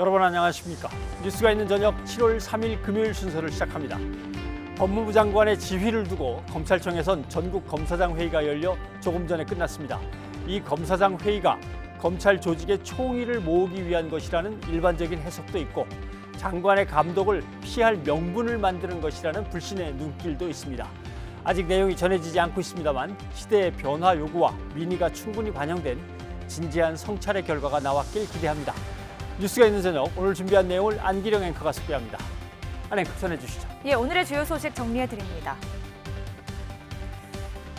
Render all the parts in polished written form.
여러분 안녕하십니까? 뉴스가 있는 저녁 7월 3일 금요일 순서를 시작합니다. 법무부 장관의 지휘를 두고 검찰청에선 전국 검사장 회의가 열려 조금 전에 끝났습니다. 이 검사장 회의가 검찰 조직의 총의를 모으기 위한 것이라는 일반적인 해석도 있고 장관의 감독을 피할 명분을 만드는 것이라는 불신의 눈길도 있습니다. 아직 내용이 전해지지 않고 있습니다만 시대의 변화 요구와 민의가 충분히 반영된 진지한 성찰의 결과가 나왔길 기대합니다. 뉴스가 있는 저녁, 오늘 준비한 내용을 안기령 앵커가 소개합니다. 안 앵커 전해주시죠. 오늘의 주요 소식 정리해드립니다.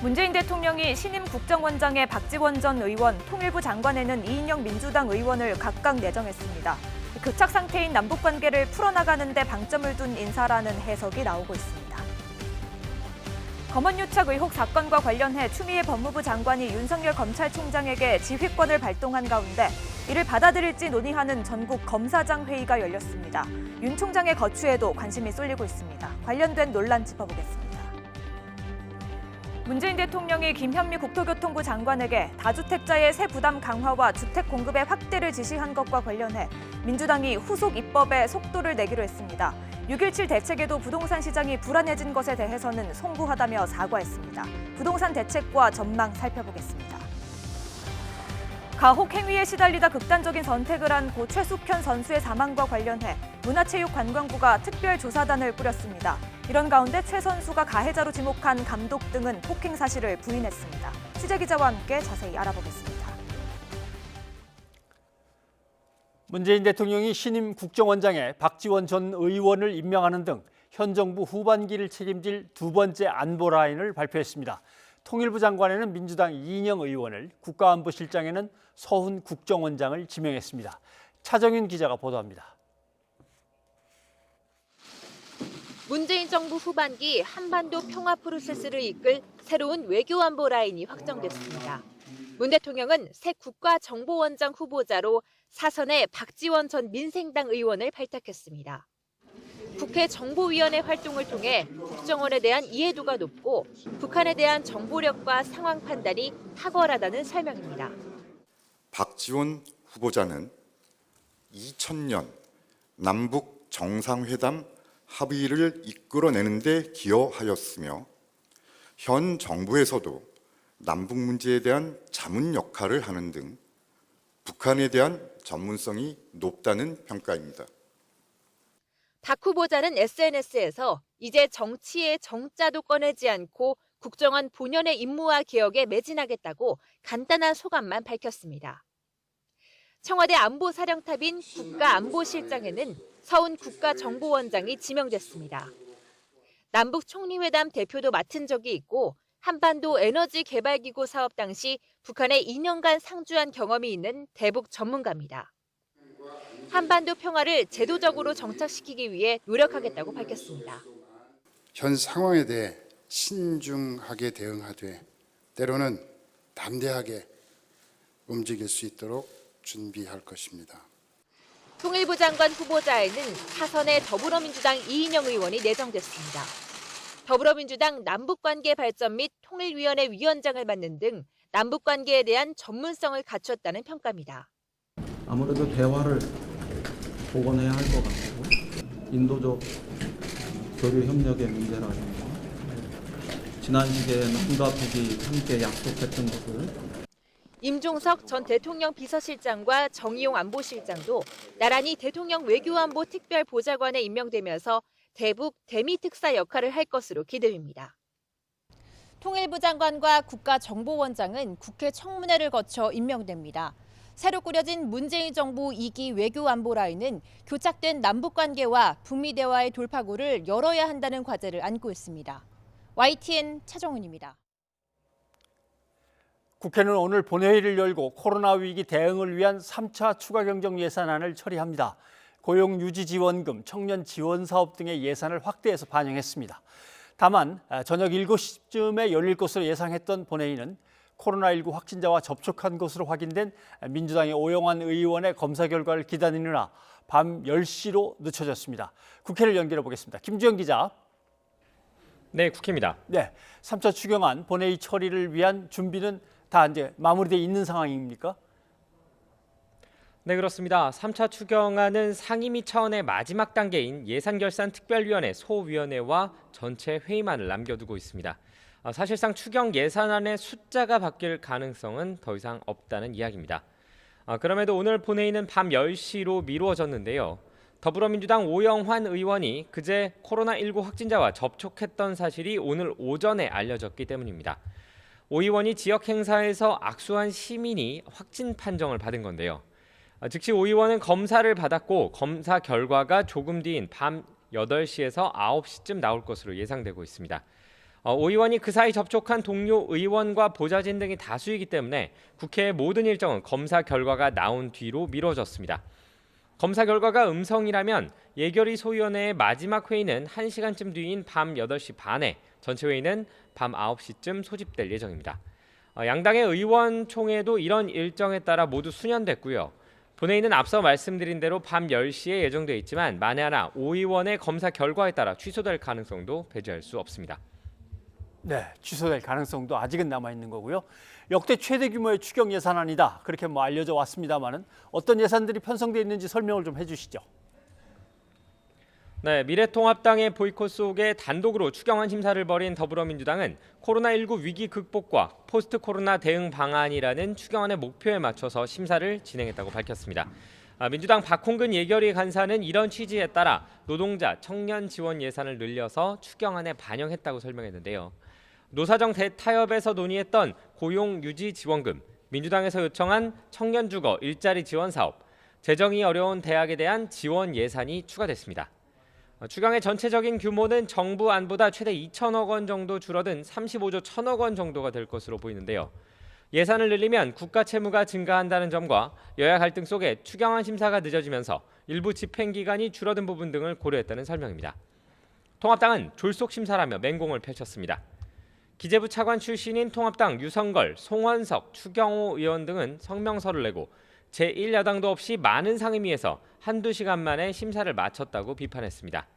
문재인 대통령이 신임 국정원장의 박지원 전 의원, 통일부 장관에는 이인영 민주당 의원을 각각 내정했습니다. 교착 상태인 남북관계를 풀어나가는 데 방점을 둔 인사라는 해석이 나오고 있습니다. 검언유착 의혹 사건과 관련해 추미애 법무부 장관이 윤석열 검찰총장에게 지휘권을 발동한 가운데 이를 받아들일지 논의하는 전국 검사장 회의가 열렸습니다. 윤 총장의 거취에도 관심이 쏠리고 있습니다. 관련된 논란 짚어보겠습니다. 문재인 대통령이 김현미 국토교통부 장관에게 다주택자의 세 부담 강화와 주택 공급의 확대를 지시한 것과 관련해 민주당이 후속 입법에 속도를 내기로 했습니다. 6.17 대책에도 부동산 시장이 불안해진 것에 대해서는 송구하다며 사과했습니다. 부동산 대책과 전망 살펴보겠습니다. 가혹 행위에 시달리다 극단적인 선택을 한 고 최숙현 선수의 사망과 관련해 문화체육관광부가 특별조사단을 꾸렸습니다. 이런 가운데 최 선수가 가해자로 지목한 감독 등은 폭행 사실을 부인했습니다. 취재기자와 함께 자세히 알아보겠습니다. 문재인 대통령이 신임 국정원장에 박지원 전 의원을 임명하는 등 현 정부 후반기를 책임질 두 번째 안보 라인을 발표했습니다. 통일부 장관에는 민주당 이인영 의원을, 국가안보실장에는 서훈 국정원장을 지명했습니다. 차정윤 기자가 보도합니다. 문재인 정부 후반기 한반도 평화 프로세스를 이끌 새로운 외교안보 라인이 확정됐습니다. 문 대통령은 새 국가정보원장 후보자로 사선의 박지원 전 민생당 의원을 발탁했습니다. 국회 정보위원회 활동을 통해 국정원에 대한 이해도가 높고 북한에 대한 정보력과 상황 판단이 탁월하다는 설명입니다. 박지원 후보자는 2000년 남북 정상회담 합의를 이끌어내는 데 기여하였으며 현 정부에서도 남북 문제에 대한 자문 역할을 하는 등 북한에 대한 전문성이 높다는 평가입니다. 박 후보자는 SNS에서 이제 정치의 정자도 꺼내지 않고 국정원 본연의 임무와 개혁에 매진하겠다고 간단한 소감만 밝혔습니다. 청와대 안보사령탑인 국가안보실장에는 서훈 국가정보원장이 지명됐습니다. 남북 총리회담 대표도 맡은 적이 있고 한반도 에너지 개발기구 사업 당시 북한에 2년간 상주한 경험이 있는 대북 전문가입니다. 한반도 평화를 제도적으로 정착시키기 위해 노력하겠다고 밝혔습니다. 현 상황에 대해 신중하게 대응하되 때로는 담대하게 움직일 수 있도록 준비할 것입니다. 통일부 장관 후보자에는 사선의 더불어민주당 이인영 의원이 내정됐습니다. 더불어민주당 남북관계 발전 및 통일위원회 위원장을 맡는 등 남북관계에 대한 전문성을 갖췄다는 평가입니다. 아무래도 대화를 복원해야 할 것 같고 인도적 교류 협력의 문제라든가 지난 시기에는 한가국이 함께 약속했던 것을 임종석 전 대통령 비서실장과 정의용 안보실장도 나란히 대통령 외교안보 특별보좌관에 임명되면서 대북 대미 특사 역할을 할 것으로 기대됩니다. 통일부 장관과 국가정보원장은 국회 청문회를 거쳐 임명됩니다. 새로 꾸려진 문재인 정부 2기 외교안보 라인은 교착된 남북관계와 북미 대화의 돌파구를 열어야 한다는 과제를 안고 있습니다. YTN 차정훈입니다. 국회는 오늘 본회의를 열고 코로나 위기 대응을 위한 3차 추가 경정 예산안을 처리합니다. 고용유지지원금, 청년지원사업 등의 예산을 확대해서 반영했습니다. 다만 저녁 7시쯤에 열릴 것으로 예상했던 본회의는 코로나19 확진자와 접촉한 것으로 확인된 민주당의 오영환 의원의 검사 결과를 기다리느라 밤 10시로 늦춰졌습니다. 국회를 연결해 보겠습니다. 김주영 기자. 네, 국회입니다. 네, 3차 추경안 본회의 처리를 위한 준비는 다 이제 마무리되어 있는 상황입니까? 네, 그렇습니다. 3차 추경안은 상임위 차원의 마지막 단계인 예산결산특별위원회 소위원회와 전체 회의만을 남겨두고 있습니다. 사실상 추경 예산안의 숫자가 바뀔 가능성은 더 이상 없다는 이야기입니다. 그럼에도 오늘 본회의는 밤 10시로 미루어졌는데요. 더불어민주당 오영환 의원이 그제 코로나19 확진자와 접촉했던 사실이 오늘 오전에 알려졌기 때문입니다. 오 의원이 지역 행사에서 악수한 시민이 확진 판정을 받은 건데요. 즉시 오 의원은 검사를 받았고 검사 결과가 조금 뒤인 밤 8시에서 9시쯤 나올 것으로 예상되고 있습니다. 오 의원이 그 사이 접촉한 동료 의원과 보좌진 등이 다수이기 때문에 국회의 모든 일정은 검사 결과가 나온 뒤로 미뤄졌습니다. 검사 결과가 음성이라면 예결위 소위원회의 마지막 회의는 1시간쯤 뒤인 밤 8시 반에, 전체 회의는 밤 9시쯤 소집될 예정입니다. 양당의 의원총회도 이런 일정에 따라 모두 수년됐고요. 본회의는 앞서 말씀드린 대로 밤 10시에 예정돼 있지만 만에 하나 오 의원의 검사 결과에 따라 취소될 가능성도 배제할 수 없습니다. 네, 취소될 가능성도 아직은 남아있는 거고요. 역대 최대 규모의 추경 예산안이다, 그렇게 알려져 왔습니다만은 어떤 예산들이 편성되어 있는지 설명을 좀 해주시죠. 네, 미래통합당의 보이콧 속에 단독으로 추경안 심사를 벌인 더불어민주당은 코로나19 위기 극복과 포스트 코로나 대응 방안이라는 추경안의 목표에 맞춰서 심사를 진행했다고 밝혔습니다. 민주당 박홍근 예결위 간사는 이런 취지에 따라 노동자, 청년 지원 예산을 늘려서 추경안에 반영했다고 설명했는데요. 노사정 대타협에서 논의했던 고용유지 지원금, 민주당에서 요청한 청년주거 일자리 지원 사업, 재정이 어려운 대학에 대한 지원 예산이 추가됐습니다. 추경의 전체적인 규모는 정부 안보다 최대 2천억 원 정도 줄어든 35조 1천억 원 정도가 될 것으로 보이는데요. 예산을 늘리면 국가 채무가 증가한다는 점과 여야 갈등 속에 추경안 심사가 늦어지면서 일부 집행기간이 줄어든 부분 등을 고려했다는 설명입니다. 통합당은 졸속 심사라며 맹공을 펼쳤습니다. 기재부 차관 출신인 통합당 유성걸, 송원석, 추경호 의원 등은 성명서를 내고 제1야당도 없이 많은 상임위에서 한두 시간 만에 심사를 마쳤다고 비판했습니다.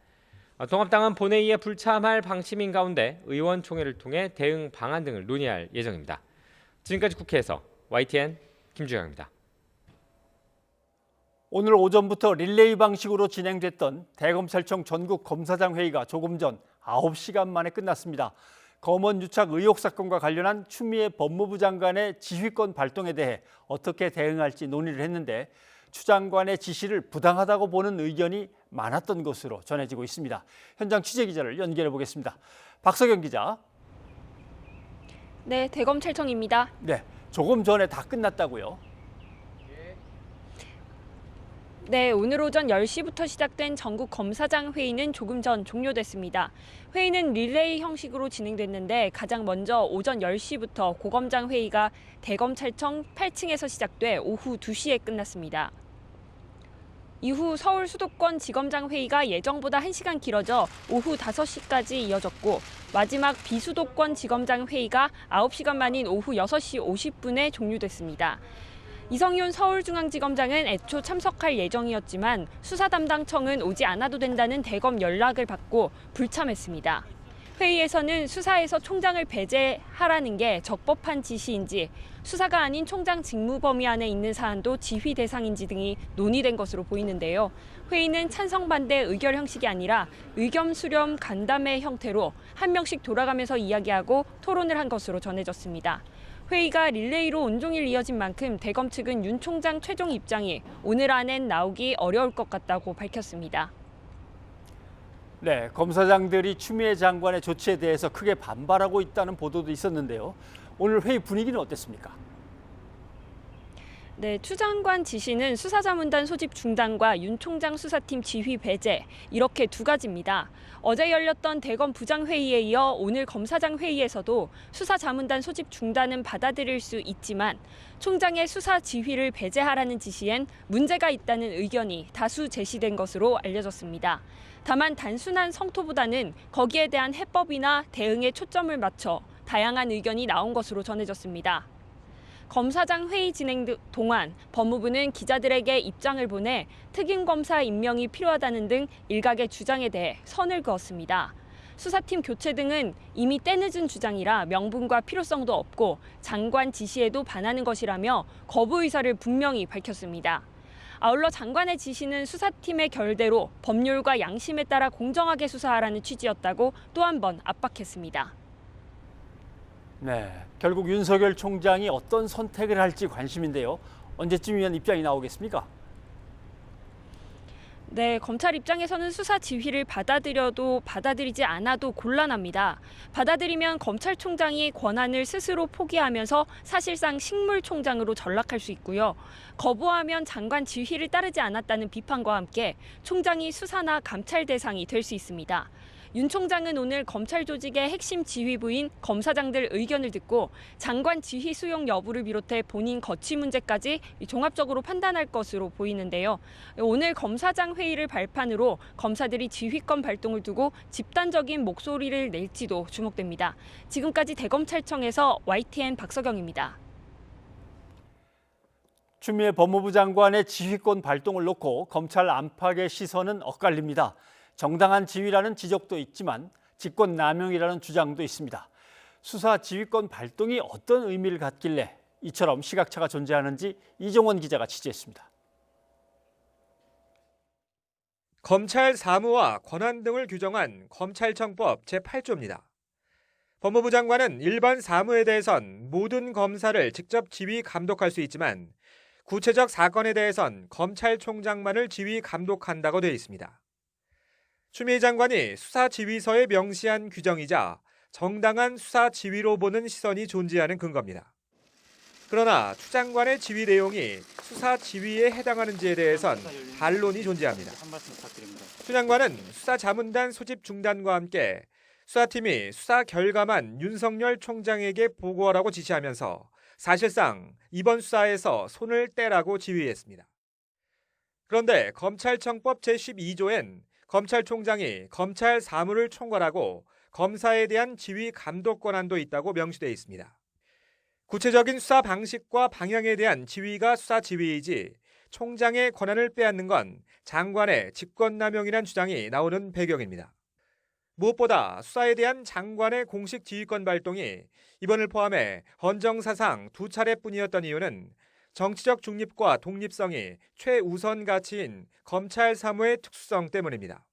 통합당은 본회의에 불참할 방침인 가운데 의원총회를 통해 대응 방안 등을 논의할 예정입니다. 지금까지 국회에서 YTN 김주영입니다. 오늘 오전부터 릴레이 방식으로 진행됐던 대검찰청 전국 검사장 회의가 조금 전 9시간 만에 끝났습니다. 검언 유착 의혹 사건과 관련한 추미애 법무부 장관의 지휘권 발동에 대해 어떻게 대응할지 논의를 했는데 추 장관의 지시를 부당하다고 보는 의견이 많았던 것으로 전해지고 있습니다. 현장 취재기자를 연결해 보겠습니다. 박석영 기자. 네, 대검찰청입니다. 네, 조금 전에 다 끝났다고요? 네, 오늘 오전 10시부터 시작된 전국 검사장 회의는 조금 전 종료됐습니다. 회의는 릴레이 형식으로 진행됐는데 가장 먼저 오전 10시부터 고검장 회의가 대검찰청 8층에서 시작돼 오후 2시에 끝났습니다. 이후 서울 수도권 지검장 회의가 예정보다 1시간 길어져 오후 5시까지 이어졌고 마지막 비수도권 지검장 회의가 9시간 만인 오후 6시 50분에 종료됐습니다. 이성윤 서울중앙지검장은 애초 참석할 예정이었지만 수사 담당청은 오지 않아도 된다는 대검 연락을 받고 불참했습니다. 회의에서는 수사에서 총장을 배제하라는 게 적법한 지시인지 수사가 아닌 총장 직무 범위 안에 있는 사안도 지휘 대상인지 등이 논의된 것으로 보이는데요. 회의는 찬성 반대 의결 형식이 아니라 의견 수렴 간담회 형태로 한 명씩 돌아가면서 이야기하고 토론을 한 것으로 전해졌습니다. 회의가 릴레이로 온종일 이어진 만큼 대검 측은 윤 총장 최종 입장이 오늘 안엔 나오기 어려울 것 같다고 밝혔습니다. 네, 검사장들이 추미애 장관의 조치에 대해서 크게 반발하고 있다는 보도도 있었는데요. 오늘 회의 분위기는 어땠습니까? 네, 추 장관 지시는 수사자문단 소집 중단과 윤 총장 수사팀 지휘 배제 이렇게 두 가지입니다. 어제 열렸던 대검 부장회의에 이어 오늘 검사장 회의에서도 수사자문단 소집 중단은 받아들일 수 있지만 총장의 수사 지휘를 배제하라는 지시엔 문제가 있다는 의견이 다수 제시된 것으로 알려졌습니다. 다만 단순한 성토보다는 거기에 대한 해법이나 대응에 초점을 맞춰 다양한 의견이 나온 것으로 전해졌습니다. 검사장 회의 진행 동안 법무부는 기자들에게 입장을 보내 특임검사 임명이 필요하다는 등 일각의 주장에 대해 선을 그었습니다. 수사팀 교체 등은 이미 때늦은 주장이라 명분과 필요성도 없고 장관 지시에도 반하는 것이라며 거부 의사를 분명히 밝혔습니다. 아울러 장관의 지시는 수사팀의 결대로 법률과 양심에 따라 공정하게 수사하라는 취지였다고 또 한 번 압박했습니다. 네, 결국 윤석열 총장이 어떤 선택을 할지 관심인데요. 언제쯤이면 입장이 나오겠습니까? 네, 검찰 입장에서는 수사 지휘를 받아들여도 받아들이지 않아도 곤란합니다. 받아들이면 검찰총장이 권한을 스스로 포기하면서 사실상 식물총장으로 전락할 수 있고요. 거부하면 장관 지휘를 따르지 않았다는 비판과 함께 총장이 수사나 감찰 대상이 될 수 있습니다. 윤 총장은 오늘 검찰 조직의 핵심 지휘부인 검사장들 의견을 듣고 장관 지휘 수용 여부를 비롯해 본인 거취 문제까지 종합적으로 판단할 것으로 보이는데요. 오늘 검사장 회의를 발판으로 검사들이 지휘권 발동을 두고 집단적인 목소리를 낼지도 주목됩니다. 지금까지 대검찰청에서 YTN 박서경입니다. 추미애 법무부 장관의 지휘권 발동을 놓고 검찰 안팎의 시선은 엇갈립니다. 정당한 지휘라는 지적도 있지만 직권 남용이라는 주장도 있습니다. 수사 지휘권 발동이 어떤 의미를 갖길래 이처럼 시각차가 존재하는지 이종원 기자가 취재했습니다. 검찰 사무와 권한 등을 규정한 검찰청법 제8조입니다. 법무부 장관은 일반 사무에 대해선 모든 검사를 직접 지휘 감독할 수 있지만 구체적 사건에 대해선 검찰총장만을 지휘 감독한다고 되어 있습니다. 추미애 장관이 수사 지휘서에 명시한 규정이자 정당한 수사 지휘로 보는 시선이 존재하는 근거입니다. 그러나 추 장관의 지휘 내용이 수사 지휘에 해당하는지에 대해선 반론이 존재합니다. 추 장관은 수사 자문단 소집 중단과 함께 수사팀이 수사 결과만 윤석열 총장에게 보고하라고 지시하면서 사실상 이번 수사에서 손을 떼라고 지휘했습니다. 그런데 검찰청법 제12조엔 검찰총장이 검찰 사무를 총괄하고 검사에 대한 지휘 감독 권한도 있다고 명시되어 있습니다. 구체적인 수사 방식과 방향에 대한 지휘가 수사 지휘이지 총장의 권한을 빼앗는 건 장관의 직권남용이라는 주장이 나오는 배경입니다. 무엇보다 수사에 대한 장관의 공식 지휘권 발동이 이번을 포함해 헌정사상 2차례뿐이었던 이유는 정치적 중립과 독립성이 최우선 가치인 검찰 사무의 특수성 때문입니다.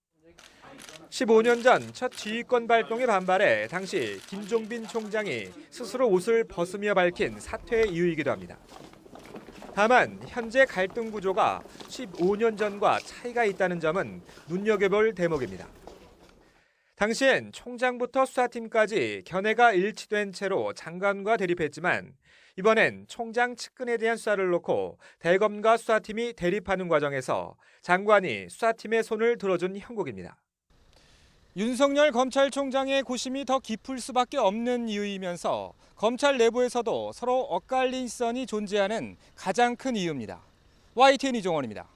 15년 전 첫 지휘권 발동에 반발해 당시 김종빈 총장이 스스로 옷을 벗으며 밝힌 사퇴의 이유이기도 합니다. 다만 현재 갈등 구조가 15년 전과 차이가 있다는 점은 눈여겨볼 대목입니다. 당시엔 총장부터 수사팀까지 견해가 일치된 채로 장관과 대립했지만 이번엔 총장 측근에 대한 수사를 놓고 대검과 수사팀이 대립하는 과정에서 장관이 수사팀의 손을 들어준 형국입니다. 윤석열 검찰총장의 고심이 더 깊을 수밖에 없는 이유이면서 검찰 내부에서도 서로 엇갈린 시선이 존재하는 가장 큰 이유입니다. YTN 이종원입니다.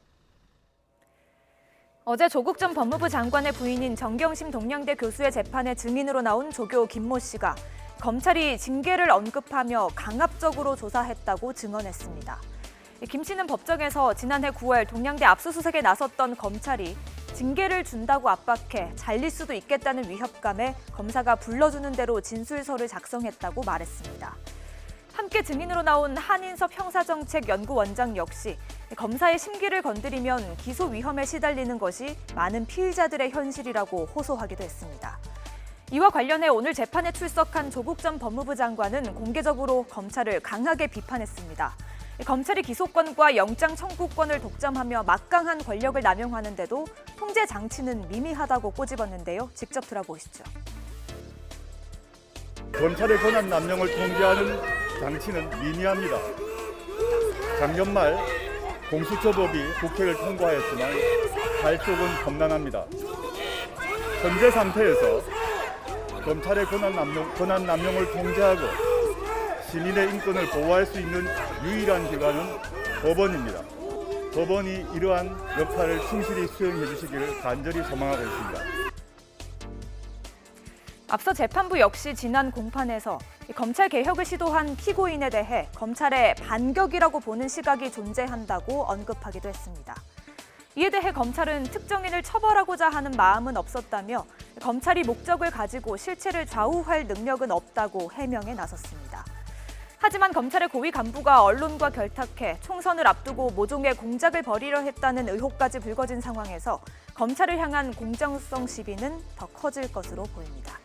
어제 조국 전 법무부 장관의 부인인 정경심 동양대 교수의 재판에 증인으로 나온 조교 김모 씨가 검찰이 징계를 언급하며 강압적으로 조사했다고 증언했습니다. 김 씨는 법정에서 지난해 9월 동양대 압수수색에 나섰던 검찰이 징계를 준다고 압박해 잘릴 수도 있겠다는 위협감에 검사가 불러주는 대로 진술서를 작성했다고 말했습니다. 함께 증인으로 나온 한인섭 형사정책연구원장 역시 검사의 심기를 건드리면 기소 위험에 시달리는 것이 많은 피의자들의 현실이라고 호소하기도 했습니다. 이와 관련해 오늘 재판에 출석한 조국 전 법무부 장관은 공개적으로 검찰을 강하게 비판했습니다. 검찰이 기소권과 영장 청구권을 독점하며 막강한 권력을 남용하는데도 통제 장치는 미미하다고 꼬집었는데요. 직접 들어보시죠. 검찰의 권한 남용을 통제하는 장치는 미미합니다. 작년 말 공수처법이 국회를 통과했지만 발족은 험난합니다. 현재 상태에서 검찰의 권한 남용을 통제하고 시민의 인권을 보호할 수 있는 유일한 기관은 법원입니다. 법원이 이러한 역할을 충실히 수행해 주시기를 간절히 소망하고 있습니다. 앞서 재판부 역시 지난 공판에서 검찰 개혁을 시도한 피고인에 대해 검찰의 반격이라고 보는 시각이 존재한다고 언급하기도 했습니다. 이에 대해 검찰은 특정인을 처벌하고자 하는 마음은 없었다며 검찰이 목적을 가지고 실체를 좌우할 능력은 없다고 해명에 나섰습니다. 하지만 검찰의 고위 간부가 언론과 결탁해 총선을 앞두고 모종의 공작을 벌이려 했다는 의혹까지 불거진 상황에서 검찰을 향한 공정성 시비는 더 커질 것으로 보입니다.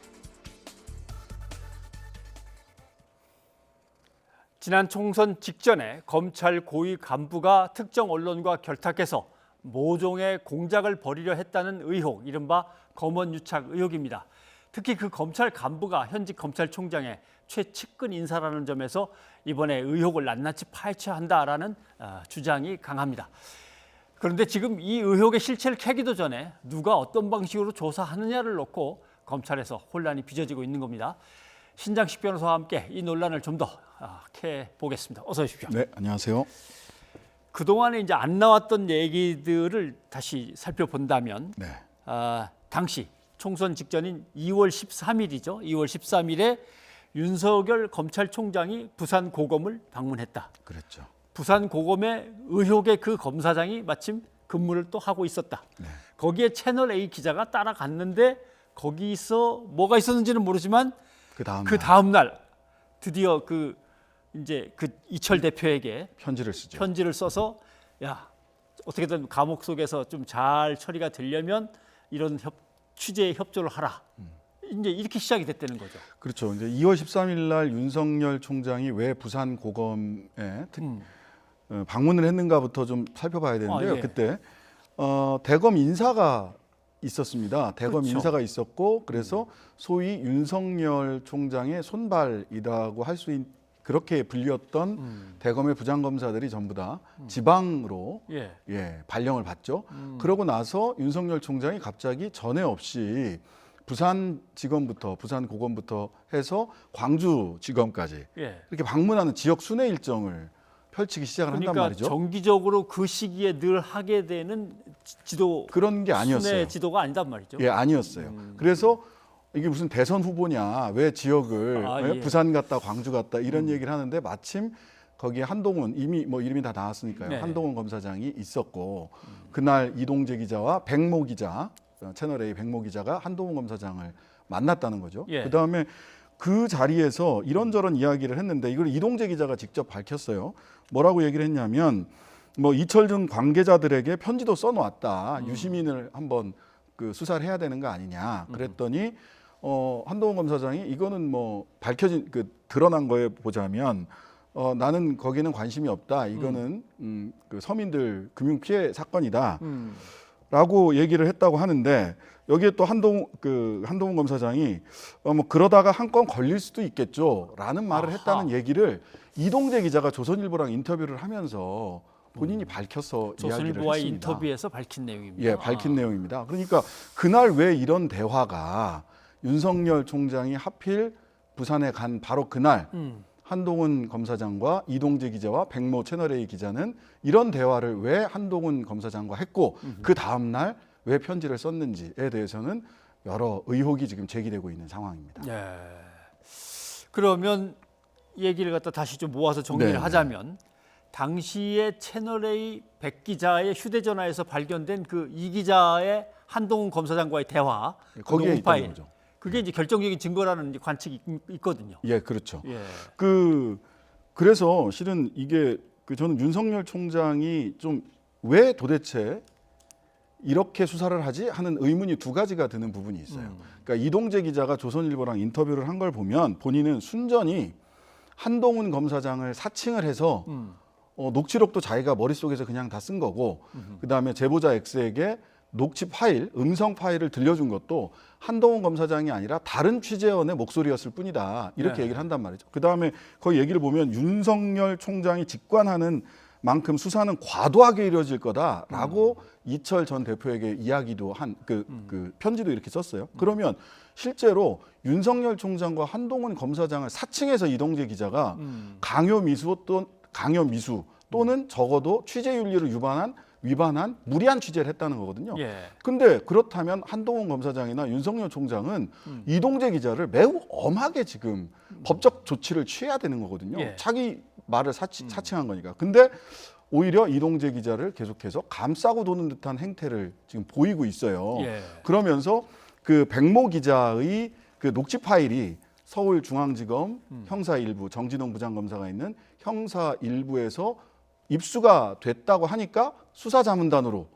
지난 총선 직전에 검찰 고위 간부가 특정 언론과 결탁해서 모종의 공작을 벌이려 했다는 의혹, 이른바 검언유착 의혹입니다. 특히 그 검찰 간부가 현직 검찰총장의 최측근 인사라는 점에서 이번에 의혹을 낱낱이 파헤쳐야 한다라는 주장이 강합니다. 그런데 지금 이 의혹의 실체를 캐기도 전에 누가 어떤 방식으로 조사하느냐를 놓고 검찰에서 혼란이 빚어지고 있는 겁니다. 신장식 변호사와 함께 이 논란을 좀 더 캐보겠습니다. 어서 오십시오. 네, 안녕하세요. 그동안에 이제 안 나왔던 얘기들을 다시 살펴본다면 네. 당시 총선 직전인 2월 13일이죠. 2월 13일에 윤석열 검찰총장이 부산 고검을 방문했다. 그랬죠. 부산 고검의 의혹의 그 검사장이 마침 근무를 또 하고 있었다. 네. 거기에 채널 A 기자가 따라갔는데 거기서 뭐가 있었는지는 모르지만 그 다음 날 드디어 이제 이철 대표에게 편지를 쓰죠. 편지를 써서 야, 어떻게든 감옥 속에서 좀 잘 처리가 되려면 이런 취재에 협조를 하라. 이제 이렇게 시작이 됐다는 거죠. 그렇죠. 이제 2월 13일 날 윤석열 총장이 왜 부산 고검에 방문을 했는가부터 좀 살펴봐야 되는데요. 예. 그때 대검 인사가 있었습니다. 대검 그렇죠. 인사가 있었고 그래서 소위 윤석열 총장의 손발이라고 할 수 있는 그렇게 불렸던 대검의 부장검사들이 전부 다 지방으로 발령을 받죠. 그러고 나서 윤석열 총장이 갑자기 전에 없이 부산지검부터 부산고검부터 해서 광주지검까지 이렇게 방문하는 지역 순회 일정을 펼치기 시작을 한단 말이죠. 정기적으로 그 시기에 늘 하게 되는 지도 그런 게 아니었어요. 순회 지도가 아니단 말이죠. 예, 아니었어요. 그래서 이게 무슨 대선 후보냐, 왜 지역을 부산 갔다 광주 갔다 이런 얘기를 하는데 마침 거기에 한동훈 이미 뭐 이름이 다 나왔으니까요. 네. 한동훈 검사장이 있었고 그날 이동재 기자와 백모 기자 채널 A 백모 기자가 한동훈 검사장을 만났다는 거죠. 그다음에 그 자리에서 이런저런 이야기를 했는데 이걸 이동재 기자가 직접 밝혔어요. 뭐라고 얘기를 했냐면 뭐 이철 등 관계자들에게 편지도 써놓았다. 유시민을 한번 수사를 해야 되는 거 아니냐. 그랬더니 한동훈 검사장이 이거는 뭐 밝혀진 드러난 거에 보자면 나는 거기는 관심이 없다. 이거는 서민들 금융 피해 사건이다. 라고 얘기를 했다고 하는데 여기에 또 한동훈 검사장이 뭐 그러다가 한 건 걸릴 수도 있겠죠라는 말을 했다는 얘기를 이동재 기자가 조선일보랑 인터뷰를 하면서 본인이 밝혀서 이야기를 했습니다. 조선일보와의 인터뷰에서 밝힌 내용입니다. 예, 밝힌 내용입니다. 그러니까 그날 왜 이런 대화가 윤석열 총장이 하필 부산에 간 바로 그날 한동훈 검사장과 이동재 기자와 백모 채널A 기자는 이런 대화를 왜 한동훈 검사장과 했고 그 다음 날 왜 편지를 썼는지에 대해서는 여러 의혹이 지금 제기되고 있는 상황입니다. 그러면 얘기를 갖다 다시 좀 모아서 정리를 하자면 당시에 채널A 백 기자의 휴대전화에서 발견된 이 기자의 한동훈 검사장과의 대화, 거기에 있다는 거죠. 그게 이제 결정적인 증거라는 관측이 있거든요. 예, 그렇죠. 그래서 실은 이게 저는 윤석열 총장이 좀 왜 도대체 이렇게 수사를 하지 하는 의문이 두 가지가 드는 부분이 있어요. 그러니까 이동재 기자가 조선일보랑 인터뷰를 한 걸 보면 본인은 순전히 한동훈 검사장을 사칭을 해서 녹취록도 자기가 머릿속에서 그냥 다 쓴 거고 그다음에 제보자 X에게 녹취 파일, 음성 파일을 들려준 것도 한동훈 검사장이 아니라 다른 취재원의 목소리였을 뿐이다. 이렇게 얘기를 한단 말이죠. 그다음에 거기 얘기를 보면 윤석열 총장이 직관하는 만큼 수사는 과도하게 이루어질 거다라고 이철 전 대표에게 이야기도 한 편지도 이렇게 썼어요. 그러면 실제로 윤석열 총장과 한동훈 검사장을 사칭해서 이동재 기자가 강요 미수 또는 적어도 취재윤리를 위반한 무리한 취재를 했다는 거거든요. 근데 그렇다면 한동훈 검사장이나 윤석열 총장은 이동재 기자를 매우 엄하게 지금 법적 조치를 취해야 되는 거거든요. 자기 말을 사칭한 거니까. 근데 오히려 이동재 기자를 계속해서 감싸고 도는 듯한 행태를 지금 보이고 있어요. 그러면서 백모 기자의 녹취 파일이 서울중앙지검 형사 1부 정진홍 부장검사가 있는 형사 1부에서 입수가 됐다고 하니까 수사자문단으로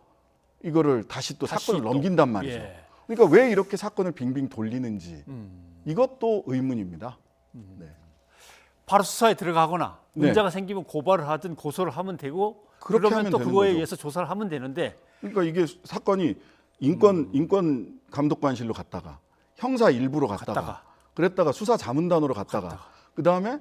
이거를 다시 또 사건을 넘긴단 말이죠. 예. 그러니까 왜 이렇게 사건을 빙빙 돌리는지 이것도 의문입니다. 네. 바로 수사에 들어가거나 네. 문제가 생기면 고발을 하든 고소를 하면 되고 그렇게 그러면 하면 또 되는 그거에 거죠. 의해서 조사를 하면 되는데 그러니까 이게 사건이 인권 감독관실로 갔다가 형사 1부로 갔다가 그랬다가 수사 자문단으로 갔다가 그다음에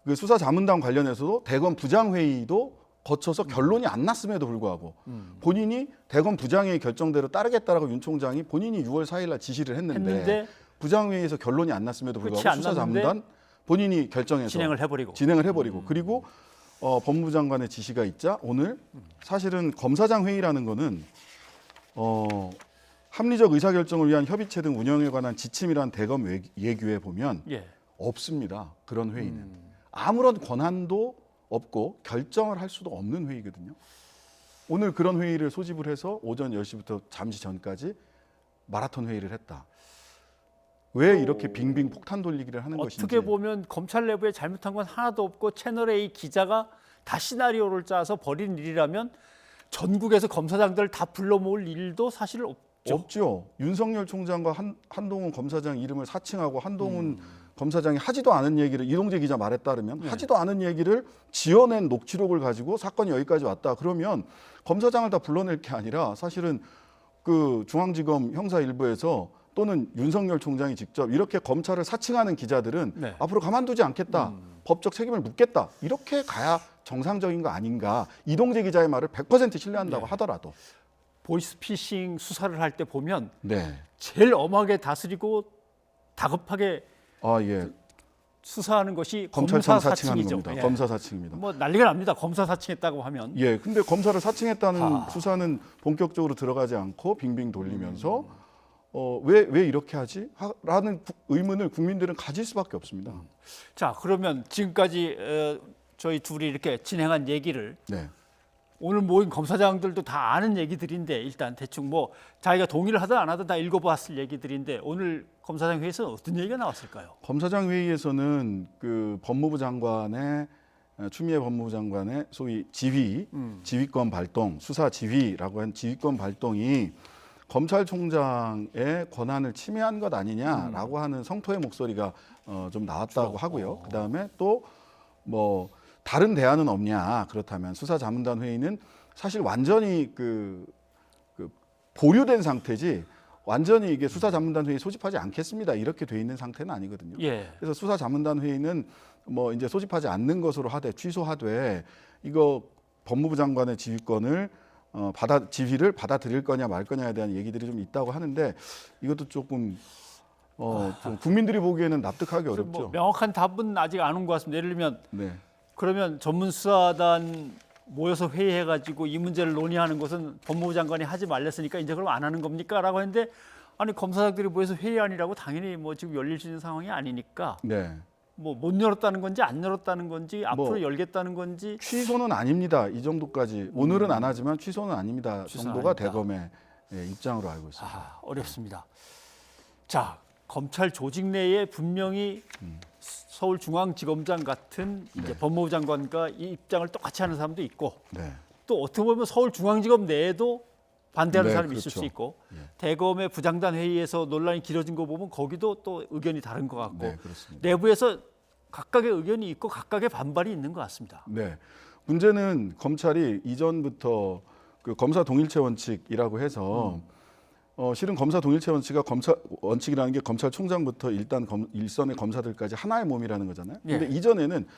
그 수사 자문단 관련해서도 대검 부장회의도 거쳐서 결론이 안 났음에도 불구하고 본인이 대검 부장회의 결정대로 따르겠다라고 윤 총장이 본인이 6월 4일 날 지시를 했는데 부장회의에서 결론이 안 났음에도 불구하고 수사 자문단 본인이 결정해서 진행을 해버리고 그리고 법무부 장관의 지시가 있자 오늘 사실은 검사장 회의라는 거는 합리적 의사결정을 위한 협의체 등 운영에 관한 지침이란 대검 예규에 보면 없습니다. 그런 회의는. 아무런 권한도 없고 결정을 할 수도 없는 회의거든요. 오늘 그런 회의를 소집을 해서 오전 10시부터 잠시 전까지 마라톤 회의를 했다. 왜 이렇게 빙빙 폭탄 돌리기를 하는 것인지. 어떻게 보면 검찰 내부에 잘못한 건 하나도 없고 채널A 기자가 다 시나리오를 짜서 벌인 일이라면 전국에서 검사장들 다 불러 모을 일도 사실 없죠. 윤석열 총장과 한동훈 검사장 이름을 사칭하고 한동훈 검사장이 하지도 않은 얘기를 이동재 기자 말에 따르면 하지도 않은 얘기를 지어낸 녹취록을 가지고 사건이 여기까지 왔다. 그러면 검사장을 다 불러낼 게 아니라 사실은 그 중앙지검 형사 1부에서 또는 윤석열 총장이 직접 이렇게 검찰을 사칭하는 기자들은 앞으로 가만두지 않겠다. 법적 책임을 묻겠다. 이렇게 가야 정상적인 거 아닌가. 이동재 기자의 말을 100% 신뢰한다고 하더라도. 보이스피싱 수사를 할 때 보면 네. 제일 엄하게 다스리고 다급하게 수사하는 것이 검찰청 검사 사칭하는 사칭이죠. 겁니다. 검사 사칭입니다. 뭐 난리가 납니다. 검사 사칭했다고 하면. 근데 검사를 사칭했다는 수사는 본격적으로 들어가지 않고 빙빙 돌리면서 왜 이렇게 하지? 라는 의문을 국민들은 가질 수밖에 없습니다. 자, 그러면 지금까지 저희 둘이 이렇게 진행한 얘기를 오늘 모인 검사장들도 다 아는 얘기들인데 일단 대충 뭐 자기가 동의를 하든 안 하든 다 읽어봤을 얘기들인데 오늘 검사장 회의에서 어떤 얘기가 나왔을까요? 검사장 회의에서는 그 법무부 장관의 추미애 법무부 장관의 소위 지휘권 발동, 수사 지휘라고 한 지휘권 발동이 검찰총장의 권한을 침해한 것 아니냐라고 하는 성토의 목소리가 좀 나왔다고 하고요. 그다음에 또 뭐 다른 대안은 없냐. 그렇다면 수사자문단 회의는 사실 완전히 그 보류된 상태지 완전히 이게 수사자문단 회의 소집하지 않겠습니다. 이렇게 돼 있는 상태는 아니거든요. 그래서 수사자문단 회의는 뭐 이제 소집하지 않는 것으로 취소하되 이거 법무부 장관의 지휘권을 지휘를 받아들일 거냐 말 거냐에 대한 얘기들이 좀 있다고 하는데 이것도 조금 좀 국민들이 보기에는 납득하기 어렵죠. 뭐 명확한 답은 아직 안 온 것 같습니다. 예를 들면 그러면 전문수사단 모여서 회의해가지고 이 문제를 논의하는 것은 법무부 장관이 하지 말랬으니까 이제 그럼 안 하는 겁니까? 라고 했는데 아니 검사장들이 모여서 회의안이라고 당연히 뭐 지금 열릴 수 있는 상황이 아니니까 뭐 못 열었다는 건지 안 열었다는 건지 앞으로 열겠다는 건지 취소는 아닙니다. 이 정도까지 오늘은 안 하지만 취소는 아닙니다. 정도가 아니다. 대검의 입장으로 알고 있습니다. 어렵습니다. 자, 검찰 조직 내에 분명히 서울중앙지검장 같은 이제 법무부 장관과 이 입장을 똑같이 하는 사람도 있고 또 어떻게 보면 서울중앙지검 내에도 반대하는 사람이 있을 수 있고 대검의 부장단 회의에서 논란이 길어진 거 보면 거기도 또 의견이 다른 것 같고 내부에서 각각의 의견이 있고 각각의 반발이 있는 것 같습니다. 문제는 검찰이 이전부터 그 검사 동일체 원칙이라고 해서 실은 검사 동일체 원칙이라는 게 검찰총장부터 일선의 검사들까지 하나의 몸이라는 거잖아요. 근데 이전에는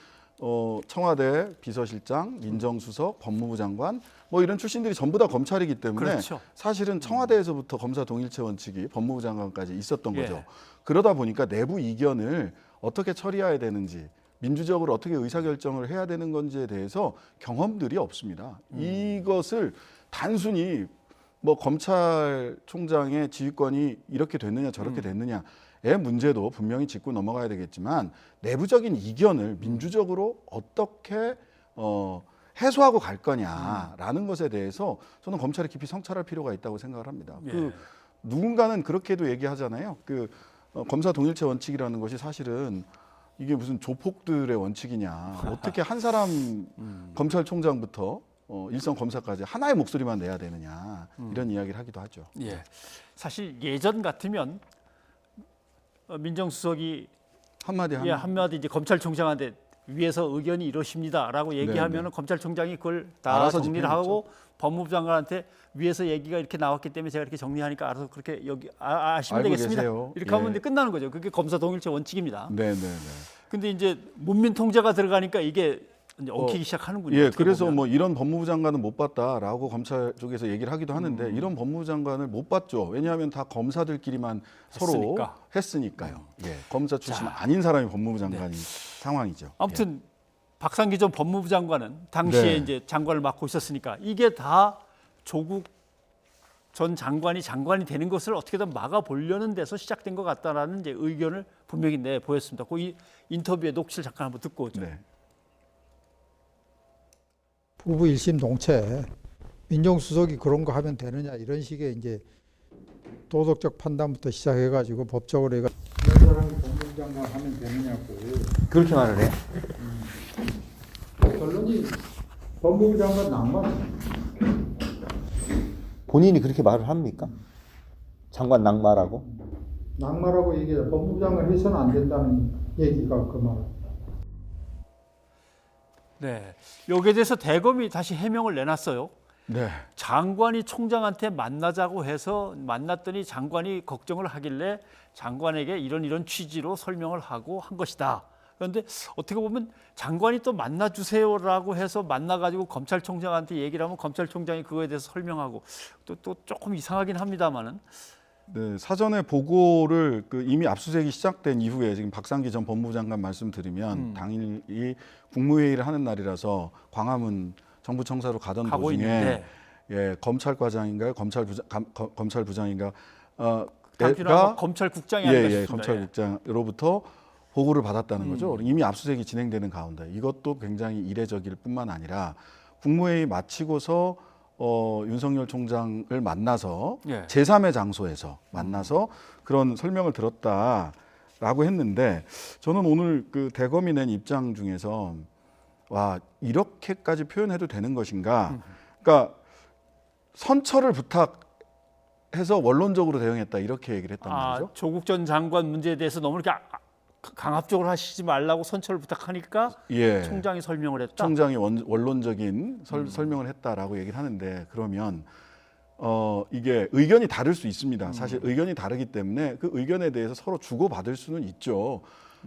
청와대 비서실장, 민정수석, 법무부 장관 뭐 이런 출신들이 전부 다 검찰이기 때문에 사실은 청와대에서부터 검사 동일체 원칙이 법무부 장관까지 있었던 거죠. 그러다 보니까 내부 이견을 어떻게 처리해야 되는지 민주적으로 어떻게 의사결정을 해야 되는 건지에 대해서 경험들이 없습니다. 이것을 단순히 뭐 검찰총장의 지휘권이 이렇게 됐느냐 저렇게 됐느냐의 문제도 분명히 짚고 넘어가야 되겠지만 내부적인 이견을 민주적으로 어떻게 해소하고 갈 거냐라는 것에 대해서 저는 검찰이 깊이 성찰할 필요가 있다고 생각을 합니다. 누군가는 그렇게도 얘기하잖아요. 검사 동일체 원칙이라는 것이 사실은 이게 무슨 조폭들의 원칙이냐. 어떻게 한 사람 검찰총장부터 일선 검사까지 하나의 목소리만 내야 되느냐. 이런 이야기를 하기도 하죠. 예. 사실 예전 같으면 민정수석이 한마디 하면 예, 한마디 이제 검찰총장한테 위에서 의견이 이러십니다라고 얘기하면 검찰총장이 그걸 다 알아서 정리를 집행했죠. 하고 법무부 장관한테 위에서 얘기가 이렇게 나왔기 때문에 제가 이렇게 정리하니까 알아서 그렇게 여기 아시면 알고 되겠습니다. 계세요. 이렇게 예. 하면 이제 끝나는 거죠. 그게 검사 동일체 원칙입니다. 네. 근데 이제 문민 통제가 들어가니까 이게 이제 엉키기 시작하는군요. 예, 어떻게 그래서 보면. 뭐 이런 법무부 장관은 못 봤다라고 검찰 쪽에서 얘기를 하기도 하는데 이런 법무부 장관을 못 봤죠. 왜냐하면 다 검사들끼리만 서로 했으니까요. 예, 검사 출신 아닌 사람이 법무부 장관인 상황이죠. 아무튼 박상기 전 법무부 장관은 당시에 네. 이제 장관을 맡고 있었으니까 이게 다 조국 전 장관이 되는 것을 어떻게든 막아보려는 데서 시작된 것 같다라는 이제 의견을 분명히 내보였습니다. 그 이 인터뷰의 녹취를 잠깐 한번 듣고 오죠. 네. 부부 1심 동체 민정수석이 그런 거 하면 되느냐 이런 식의 이제 도덕적 판단부터 시작해가지고 법적으로 이런 사람이 법무부 장관 하면 되느냐고 그렇게 말을 해? 결론이 법무부 장관 낙마죠. 본인이 그렇게 말을 합니까? 장관 낙마라고? 낙마라고 얘기해서 법무부 장관 해서는 안 된다는 얘기가 그 말. 네, 여기에 대해서 대검이 다시 해명을 내놨어요. 네. 장관이 총장한테 만나자고 해서 만났더니 장관이 걱정을 하길래 장관에게 이런 취지로 설명을 하고 한 것이다. 그런데 어떻게 보면 장관이 또 만나주세요라고 해서 만나가지고 검찰총장한테 얘기를 하면 검찰총장이 그거에 대해서 설명하고 또 조금 이상하긴 합니다만은. 네, 사전에 보고를 이미 압수수색이 시작된 이후에 지금 박상기 전 법무부 장관 말씀드리면 당일이 국무회의를 하는 날이라서 광화문 정부청사로 가던 가고 도중에 있는데. 예, 검찰과장인가요? 검찰부장인가? 당시나 검찰국장이 아닌가 싶습니다. 검찰국장으로부터 보고를 받았다는 거죠. 이미 압수수색이 진행되는 가운데 이것도 굉장히 이례적일 뿐만 아니라 국무회의 마치고서 윤석열 총장을 만나서 예. 제3의 장소에서 만나서 그런 설명을 들었다라고 했는데 저는 오늘 그 대검이 낸 입장 중에서 와 이렇게까지 표현해도 되는 것인가? 그러니까 선처를 부탁해서 원론적으로 대응했다 이렇게 얘기를 했단 말이죠. 조국 전 장관 문제에 대해서 너무 이렇게 강압적으로 하시지 말라고 선처를 부탁하니까 예. 총장이 설명을 했다. 총장이 원론적인 설명을 했다라고 얘기를 하는데 그러면 이게 의견이 다를 수 있습니다. 사실 의견이 다르기 때문에 그 의견에 대해서 서로 주고받을 수는 있죠.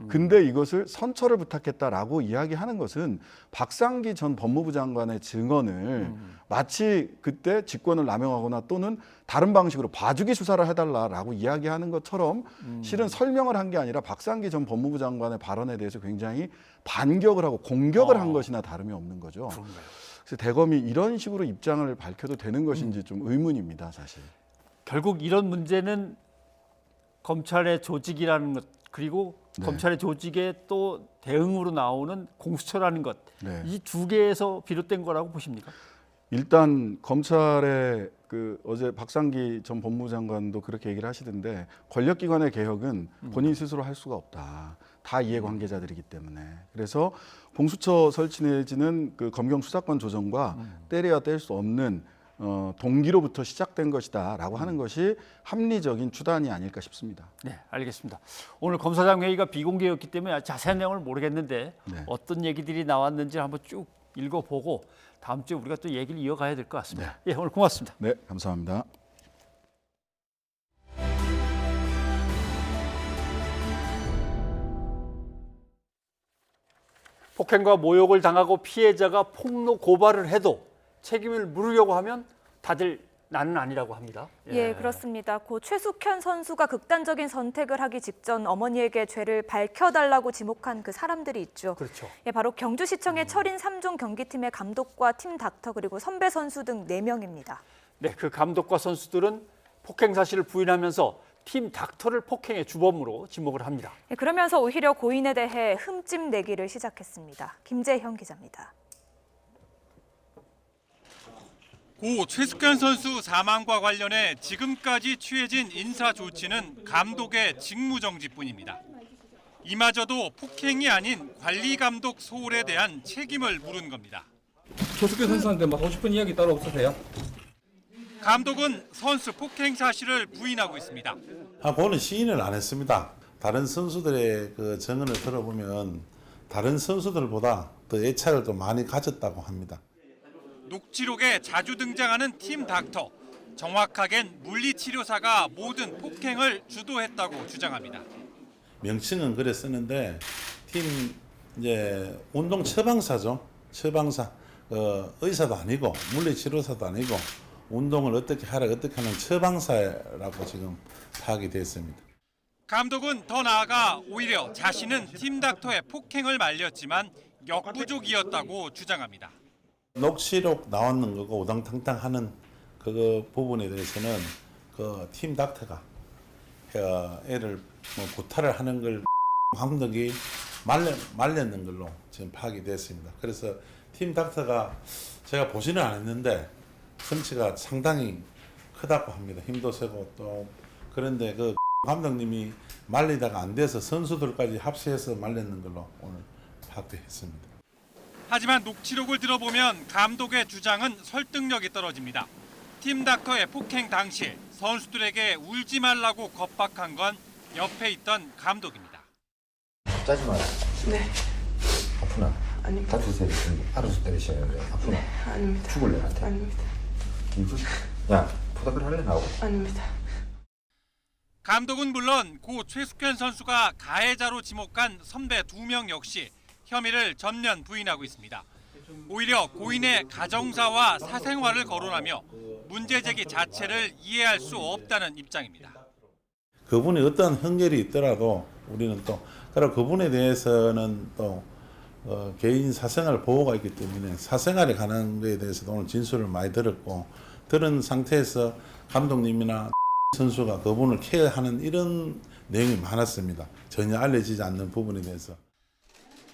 근데 이것을 선처를 부탁했다라고 이야기하는 것은 박상기 전 법무부 장관의 증언을 마치 그때 직권을 남용하거나 또는 다른 방식으로 봐주기 수사를 해달라라고 이야기하는 것처럼 실은 설명을 한 게 아니라 박상기 전 법무부 장관의 발언에 대해서 굉장히 반격을 하고 공격을 한 것이나 다름이 없는 거죠. 그래서 대검이 이런 식으로 입장을 밝혀도 되는 것인지 좀 의문입니다, 사실. 결국 이런 문제는 검찰의 조직이라는 것 그리고 검찰의 조직에 또 대응으로 나오는 공수처라는 것 이 두 개에서 비롯된 거라고 보십니까? 일단 검찰의 어제 박상기 전 법무부 장관도 그렇게 얘기를 하시던데 권력기관의 개혁은 본인 스스로 할 수가 없다. 다 이해관계자들이기 때문에. 그래서 공수처 설치 내지는 검경 수사권 조정과 떼려야 뗄 수 없는 동기로부터 시작된 것이다라고 하는 것이 합리적인 추단이 아닐까 싶습니다. 네, 알겠습니다. 오늘 검사장 회의가 비공개였기 때문에 자세한 내용을 모르겠는데 어떤 얘기들이 나왔는지 한번 쭉 읽어보고 다음 주에 우리가 또 얘기를 이어가야 될 것 같습니다. 예, 오늘 고맙습니다. 네, 감사합니다. 폭행과 모욕을 당하고 피해자가 폭로 고발을 해도 책임을 물으려고 하면 다들 나는 아니라고 합니다. 예, 그렇습니다. 고 최숙현 선수가 극단적인 선택을 하기 직전 어머니에게 죄를 밝혀달라고 지목한 그 사람들이 있죠. 그렇죠. 예, 바로 경주시청의 철인 3종 경기팀의 감독과 팀 닥터 그리고 선배 선수 등 4명입니다. 네, 그 감독과 선수들은 폭행 사실을 부인하면서 팀 닥터를 폭행의 주범으로 지목을 합니다. 예, 그러면서 오히려 고인에 대해 흠집 내기를 시작했습니다. 김재형 기자입니다. 고 최숙현 선수 사망과 관련해 지금까지 취해진 인사 조치는 감독의 직무정지뿐입니다. 이마저도 폭행이 아닌 관리 감독 소홀에 대한 책임을 물은 겁니다. 최숙현 선수한테 뭐 하고 싶은 이야기 따로 없으세요? 감독은 선수 폭행 사실을 부인하고 있습니다. 그거는 시인을 안 했습니다. 다른 선수들의 그 증언을 들어보면 다른 선수들보다 더 애착을 또 많이 가졌다고 합니다. 녹취록에 자주 등장하는 팀 닥터. 정확하겐 물리치료사가 모든 폭행을 주도했다고 주장합니다. 명칭은 그래 쓰는데 팀 이제 운동 처방사죠. 처방사. 의사도 아니고 물리치료사도 아니고 운동을 어떻게 하라 어떻게 하는 처방사라고 지금 파악이 됐습니다. 감독은 더 나아가 오히려 자신은 팀 닥터의 폭행을 말렸지만 역부족이었다고 주장합니다. 녹취록 나왔는 거고 우당탕탕 하는 그 부분에 대해서는 그 팀 닥터가 애를 구타를 하는 걸 감독이 말렸는 걸로 지금 파악이 됐습니다. 그래서 팀 닥터가 제가 보지는 않았는데 성취가 상당히 크다고 합니다. 힘도 세고 또 그런데 그 감독님이 말리다가 안 돼서 선수들까지 합세해서 말렸는 걸로 오늘 파악됐습니다. 하지만 녹취록을 들어보면 감독의 주장은 설득력이 떨어집니다. 팀 닥터의 폭행 당시 선수들에게 울지 말라고 겁박한 건 옆에 있던 감독입니다. 짜지 마라. 네. 아프나? 아닙니다. 다투세요. 알아서 때리셔야 돼. 아프나? 네, 아닙니다. 죽을래 나한테? 아닙니다. 야, 포닥을 할래 나하고? 아닙니다. 감독은 물론 고 최숙현 선수가 가해자로 지목한 선배 2명 역시 혐의를 전면 부인하고 있습니다. 오히려 고인의 가정사와 사생활을 거론하며 문제 제기 자체를 이해할 수 없다는 입장입니다. 그분이 어떤 흥결이 있더라도 우리는 또 그리고 그분에 대해서는 또 개인 사생활 보호가 있기 때문에 사생활에 관한 것에 대해서도 오늘 진술을 많이 들었고 들은 상태에서 감독님이나 선수가 그분을 케어하는 이런 내용이 많았습니다. 전혀 알려지지 않는 부분에 대해서.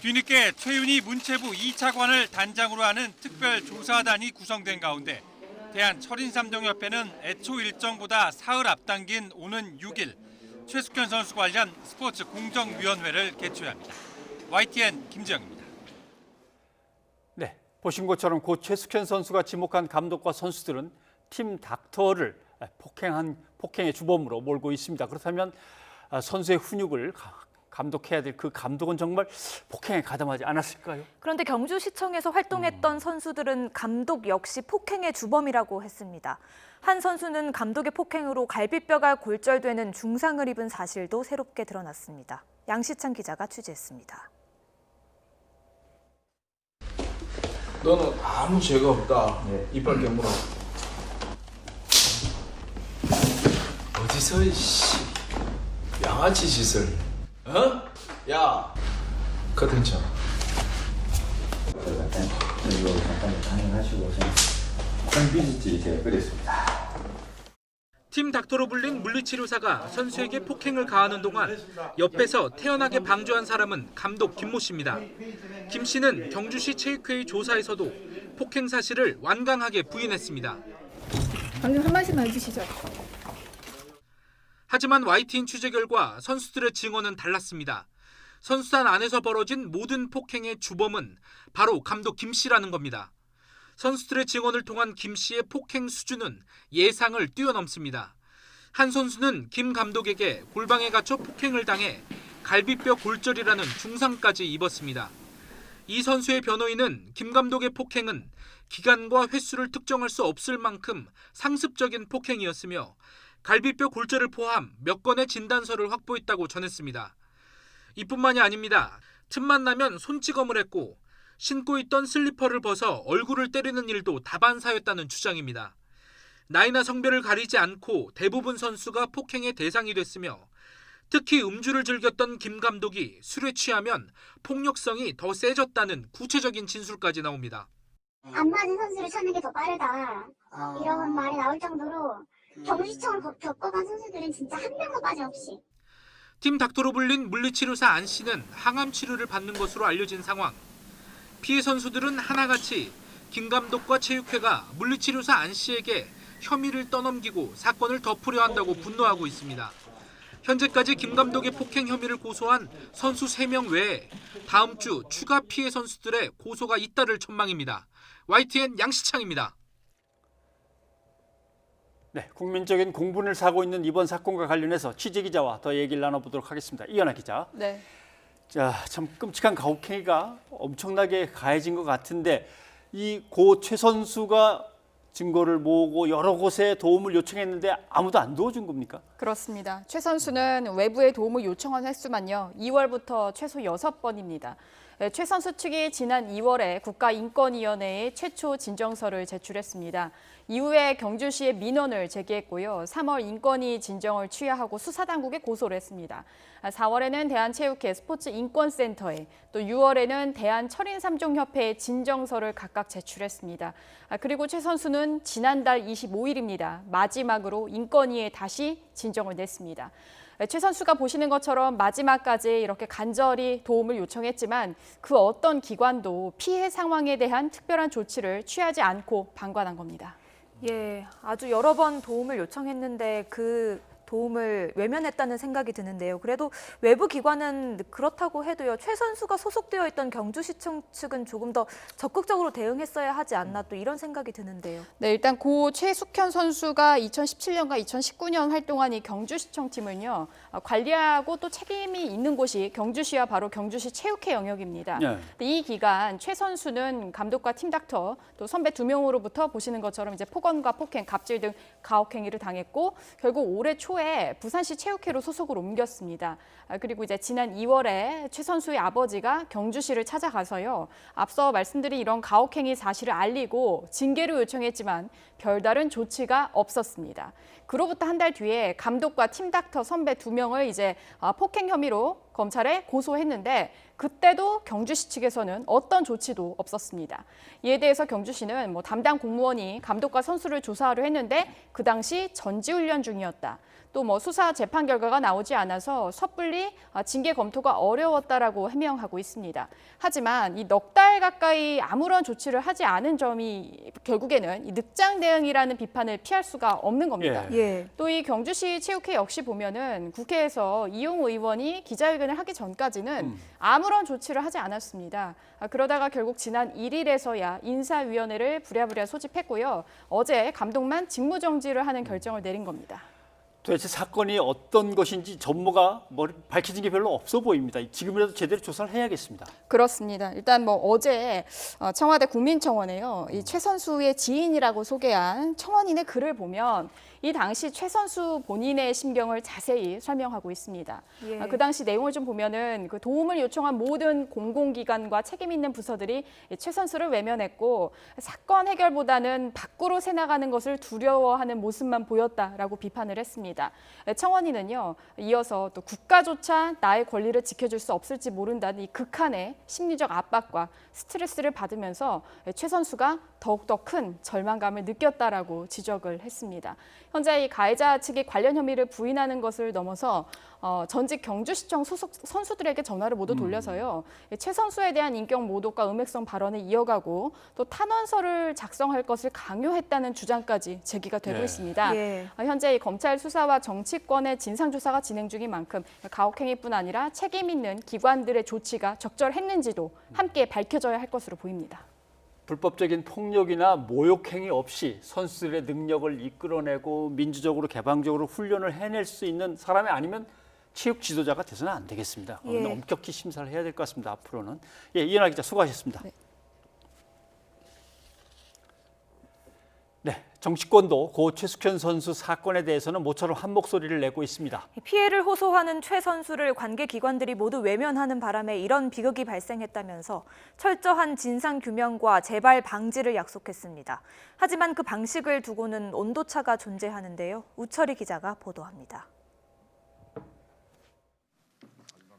뒤늦게 최윤희 문체부 2차관을 단장으로 하는 특별조사단이 구성된 가운데 대한철인삼종협회는 애초 일정보다 사흘 앞당긴 오는 6일 최숙현 선수 관련 스포츠 공정위원회를 개최합니다. YTN 김지영입니다. 네, 보신 것처럼 고 최숙현 선수가 지목한 감독과 선수들은 팀 닥터를 폭행의 주범으로 몰고 있습니다. 그렇다면 선수의 훈육을 감독해야 될 그 감독은 정말 폭행에 가담하지 않았을까요? 그런데 경주시청에서 활동했던 선수들은 감독 역시 폭행의 주범이라고 했습니다. 한 선수는 감독의 폭행으로 갈비뼈가 골절되는 중상을 입은 사실도 새롭게 드러났습니다. 양시찬 기자가 취재했습니다. 너는 아무 죄가 없다. 이빨 깨물어. 어디서 양아치 짓을? 어? 야, 커튼 쳐. 이거 잠깐 강행하시고 콩비지지 제가 끓였습니다. 팀 닥터로 불린 물리치료사가 선수에게 폭행을 가하는 동안 옆에서 태연하게 방조한 사람은 감독 김모 씨입니다. 김 씨는 경주시 체육회의 조사에서도 폭행 사실을 완강하게 부인했습니다. 방금 한 말씀만 해주시죠. 하지만 YTN 취재 결과 선수들의 증언은 달랐습니다. 선수단 안에서 벌어진 모든 폭행의 주범은 바로 감독 김 씨라는 겁니다. 선수들의 증언을 통한 김 씨의 폭행 수준은 예상을 뛰어넘습니다. 한 선수는 김 감독에게 골방에 갇혀 폭행을 당해 갈비뼈 골절이라는 중상까지 입었습니다. 이 선수의 변호인은 김 감독의 폭행은 기간과 횟수를 특정할 수 없을 만큼 상습적인 폭행이었으며 갈비뼈 골절을 포함 몇 건의 진단서를 확보했다고 전했습니다. 이뿐만이 아닙니다. 틈만 나면 손찌검을 했고 신고 있던 슬리퍼를 벗어 얼굴을 때리는 일도 다반사였다는 주장입니다. 나이나 성별을 가리지 않고 대부분 선수가 폭행의 대상이 됐으며 특히 음주를 즐겼던 김 감독이 술에 취하면 폭력성이 더 세졌다는 구체적인 진술까지 나옵니다. 안 맞은 선수를 찾는 게 더 빠르다. 이런 말이 나올 정도로 경주시청을 겪어간 선수들은 진짜 한 명도 빠짐없이. 팀 닥터로 불린 물리치료사 안 씨는 항암 치료를 받는 것으로 알려진 상황. 피해 선수들은 하나같이 김 감독과 체육회가 물리치료사 안 씨에게 혐의를 떠넘기고 사건을 덮으려 한다고 분노하고 있습니다. 현재까지 김 감독의 폭행 혐의를 고소한 선수 3명 외에 다음 주 추가 피해 선수들의 고소가 잇따를 전망입니다. YTN 양시창입니다. 네, 국민적인 공분을 사고 있는 이번 사건과 관련해서 취재기자와 더 얘기를 나눠보도록 하겠습니다. 이현아 기자. 네. 자, 참 끔찍한 가혹행위가 엄청나게 가해진 것 같은데 이 고 최 선수가 증거를 모으고 여러 곳에 도움을 요청했는데 아무도 안 도와준 겁니까? 그렇습니다. 최 선수는 외부의 도움을 요청한 횟수만요. 2월부터 최소 6번입니다. 최 선수 측이 지난 2월에 국가인권위원회에 최초 진정서를 제출했습니다. 이후에 경주시에 민원을 제기했고요. 3월 인권위 진정을 취하하고 수사당국에 고소를 했습니다. 4월에는 대한체육회 스포츠인권센터에 또 6월에는 대한철인3종협회에 진정서를 각각 제출했습니다. 그리고 최 선수는 지난달 25일입니다. 마지막으로 인권위에 다시 진정을 냈습니다. 최 선수가 보시는 것처럼 마지막까지 이렇게 간절히 도움을 요청했지만 그 어떤 기관도 피해 상황에 대한 특별한 조치를 취하지 않고 방관한 겁니다. 예, 아주 여러 번 도움을 요청했는데 그 도움을 외면했다는 생각이 드는데요. 그래도 외부 기관은 그렇다고 해도요. 최 선수가 소속되어 있던 경주시청 측은 조금 더 적극적으로 대응했어야 하지 않나 또 이런 생각이 드는데요. 네, 일단 고 최숙현 선수가 2017년과 2019년 활동한 이 경주시청 팀은요. 관리하고 또 책임이 있는 곳이 경주시와 바로 경주시 체육회 영역입니다. 네. 이 기간 최 선수는 감독과 팀닥터 또 선배 2명으로부터 보시는 것처럼 이제 폭언과 폭행, 갑질 등 가혹행위를 당했고 결국 올해 초에 부산시 체육회로 소속을 옮겼습니다. 그리고 이제 지난 2월에 최 선수의 아버지가 경주시를 찾아가서요. 앞서 말씀드린 이런 가혹행위 사실을 알리고 징계를 요청했지만 별다른 조치가 없었습니다. 그로부터 한 달 뒤에 감독과 팀닥터 선배 2명을 이제 폭행 혐의로 검찰에 고소했는데 그때도 경주시 측에서는 어떤 조치도 없었습니다. 이에 대해서 경주시는 담당 공무원이 감독과 선수를 조사하려 했는데 그 당시 전지훈련 중이었다. 또 수사 재판 결과가 나오지 않아서 섣불리 징계 검토가 어려웠다라고 해명하고 있습니다. 하지만 이 넉 달 가까이 아무런 조치를 하지 않은 점이 결국에는 이 늑장 대응이라는 비판을 피할 수가 없는 겁니다. 예. 또 이 경주시 체육회 역시 보면은 국회에서 이용 의원이 기자회견을 하기 전까지는 아무런 조치를 하지 않았습니다. 그러다가 결국 지난 1일에서야 인사위원회를 부랴부랴 소집했고요. 어제 감독만 직무정지를 하는 결정을 내린 겁니다. 도대체 사건이 어떤 것인지 전모가 밝혀진 게 별로 없어 보입니다. 지금이라도 제대로 조사를 해야겠습니다. 그렇습니다. 일단 어제 청와대 국민청원에요. 이 최 선수의 지인이라고 소개한 청원인의 글을 보면 이 당시 최 선수 본인의 심경을 자세히 설명하고 있습니다. 예. 그 당시 내용을 좀 보면은 그 도움을 요청한 모든 공공기관과 책임 있는 부서들이 최 선수를 외면했고 사건 해결보다는 밖으로 새나가는 것을 두려워하는 모습만 보였다라고 비판을 했습니다. 청원인은요, 이어서 또 국가조차 나의 권리를 지켜줄 수 없을지 모른다는 이 극한의 심리적 압박과 스트레스를 받으면서 최 선수가 더욱더 큰 절망감을 느꼈다라고 지적을 했습니다. 현재 이 가해자 측이 관련 혐의를 부인하는 것을 넘어서 전직 경주시청 소속 선수들에게 전화를 모두 돌려서요. 최 선수에 대한 인격 모독과 음해성 발언을 이어가고 또 탄원서를 작성할 것을 강요했다는 주장까지 제기가 되고 있습니다. 예. 현재 이 검찰 수사와 정치권의 진상조사가 진행 중인 만큼 가혹행위뿐 아니라 책임 있는 기관들의 조치가 적절했는지도 함께 밝혀져야 할 것으로 보입니다. 불법적인 폭력이나 모욕행위 없이 선수들의 능력을 이끌어내고 민주적으로 개방적으로 훈련을 해낼 수 있는 사람이 아니면 체육 지도자가 돼서는 안 되겠습니다. 그런데 엄격히 심사를 해야 될 것 같습니다. 앞으로는. 예, 이현아 기자 수고하셨습니다. 네, 정치권도 고 최숙현 선수 사건에 대해서는 모처럼 한 목소리를 내고 있습니다. 피해를 호소하는 최 선수를 관계기관들이 모두 외면하는 바람에 이런 비극이 발생했다면서 철저한 진상규명과 재발 방지를 약속했습니다. 하지만 그 방식을 두고는 온도차가 존재하는데요. 우철희 기자가 보도합니다.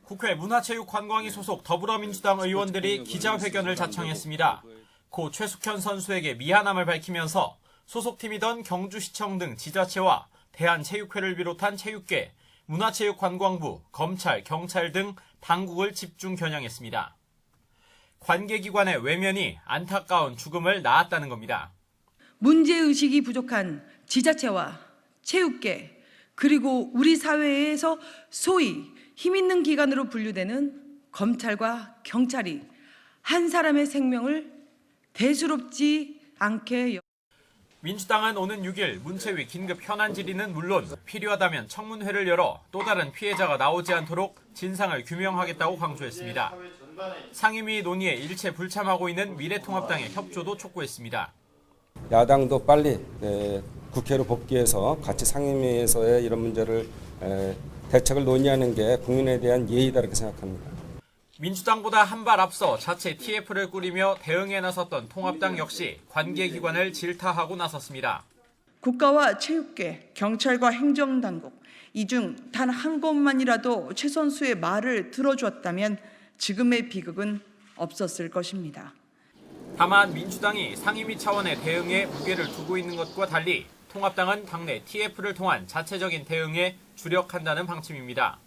국회 문화체육관광위 소속 더불어민주당 의원들이 기자회견을 자청했습니다. 고 최숙현 선수에게 미안함을 밝히면서 소속팀이던 경주시청 등 지자체와 대한체육회를 비롯한 체육계, 문화체육관광부, 검찰, 경찰 등 당국을 집중 겨냥했습니다. 관계기관의 외면이 안타까운 죽음을 낳았다는 겁니다. 문제의식이 부족한 지자체와 체육계 그리고 우리 사회에서 소위 힘있는 기관으로 분류되는 검찰과 경찰이 한 사람의 생명을 대수롭지 않게 민주당은 오는 6일 문체위 긴급 현안 질의는 물론 필요하다면 청문회를 열어 또 다른 피해자가 나오지 않도록 진상을 규명하겠다고 강조했습니다. 상임위 논의에 일체 불참하고 있는 미래통합당의 협조도 촉구했습니다. 야당도 빨리 국회로 복귀해서 같이 상임위에서의 이런 문제를 대책을 논의하는 게 국민에 대한 예의다 이렇게 생각합니다. 민주당보다 한 발 앞서 자체 TF를 꾸리며 대응에 나섰던 통합당 역시 관계기관을 질타하고 나섰습니다. 국가와 체육계, 경찰과 행정당국 이 중 단 한 곳만이라도 최 선수의 말을 들어주었다면 지금의 비극은 없었을 것입니다. 다만 민주당이 상임위 차원의 대응에 무게를 두고 있는 것과 달리 통합당은 당내 TF를 통한 자체적인 대응에 주력한다는 방침입니다.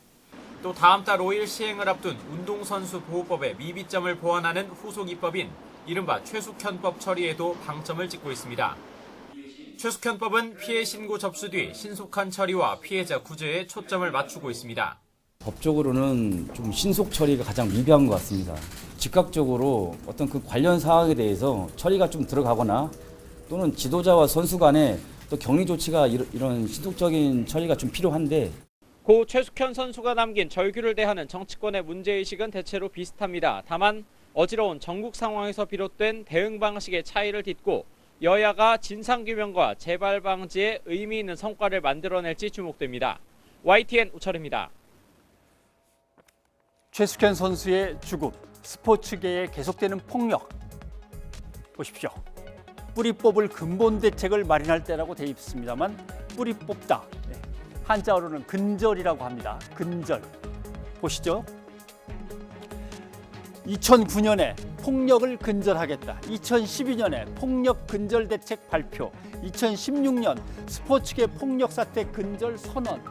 또 다음 달 5일 시행을 앞둔 운동선수 보호법의 미비점을 보완하는 후속 입법인 이른바 최숙현법 처리에도 방점을 찍고 있습니다. 최숙현법은 피해 신고 접수 뒤 신속한 처리와 피해자 구제에 초점을 맞추고 있습니다. 법적으로는 좀 신속 처리가 가장 미비한 것 같습니다. 즉각적으로 어떤 그 관련 사항에 대해서 처리가 좀 들어가거나 또는 지도자와 선수 간에 또 격리 조치가 이런 신속적인 처리가 좀 필요한데 고 최숙현 선수가 남긴 절규를 대하는 정치권의 문제의식은 대체로 비슷합니다. 다만 어지러운 전국 상황에서 비롯된 대응 방식의 차이를 딛고 여야가 진상규명과 재발 방지에 의미 있는 성과를 만들어낼지 주목됩니다. YTN 우철입니다. 최숙현 선수의 죽음, 스포츠계에 계속되는 폭력. 보십시오. 뿌리 뽑을 근본 대책을 마련할 때라고 돼 있습니다만 뿌리 뽑다. 한자어로는 근절이라고 합니다. 근절. 보시죠. 2009년에 폭력을 근절하겠다. 2012년에 폭력 근절 대책 발표. 2016년 스포츠계 폭력 사태 근절 선언.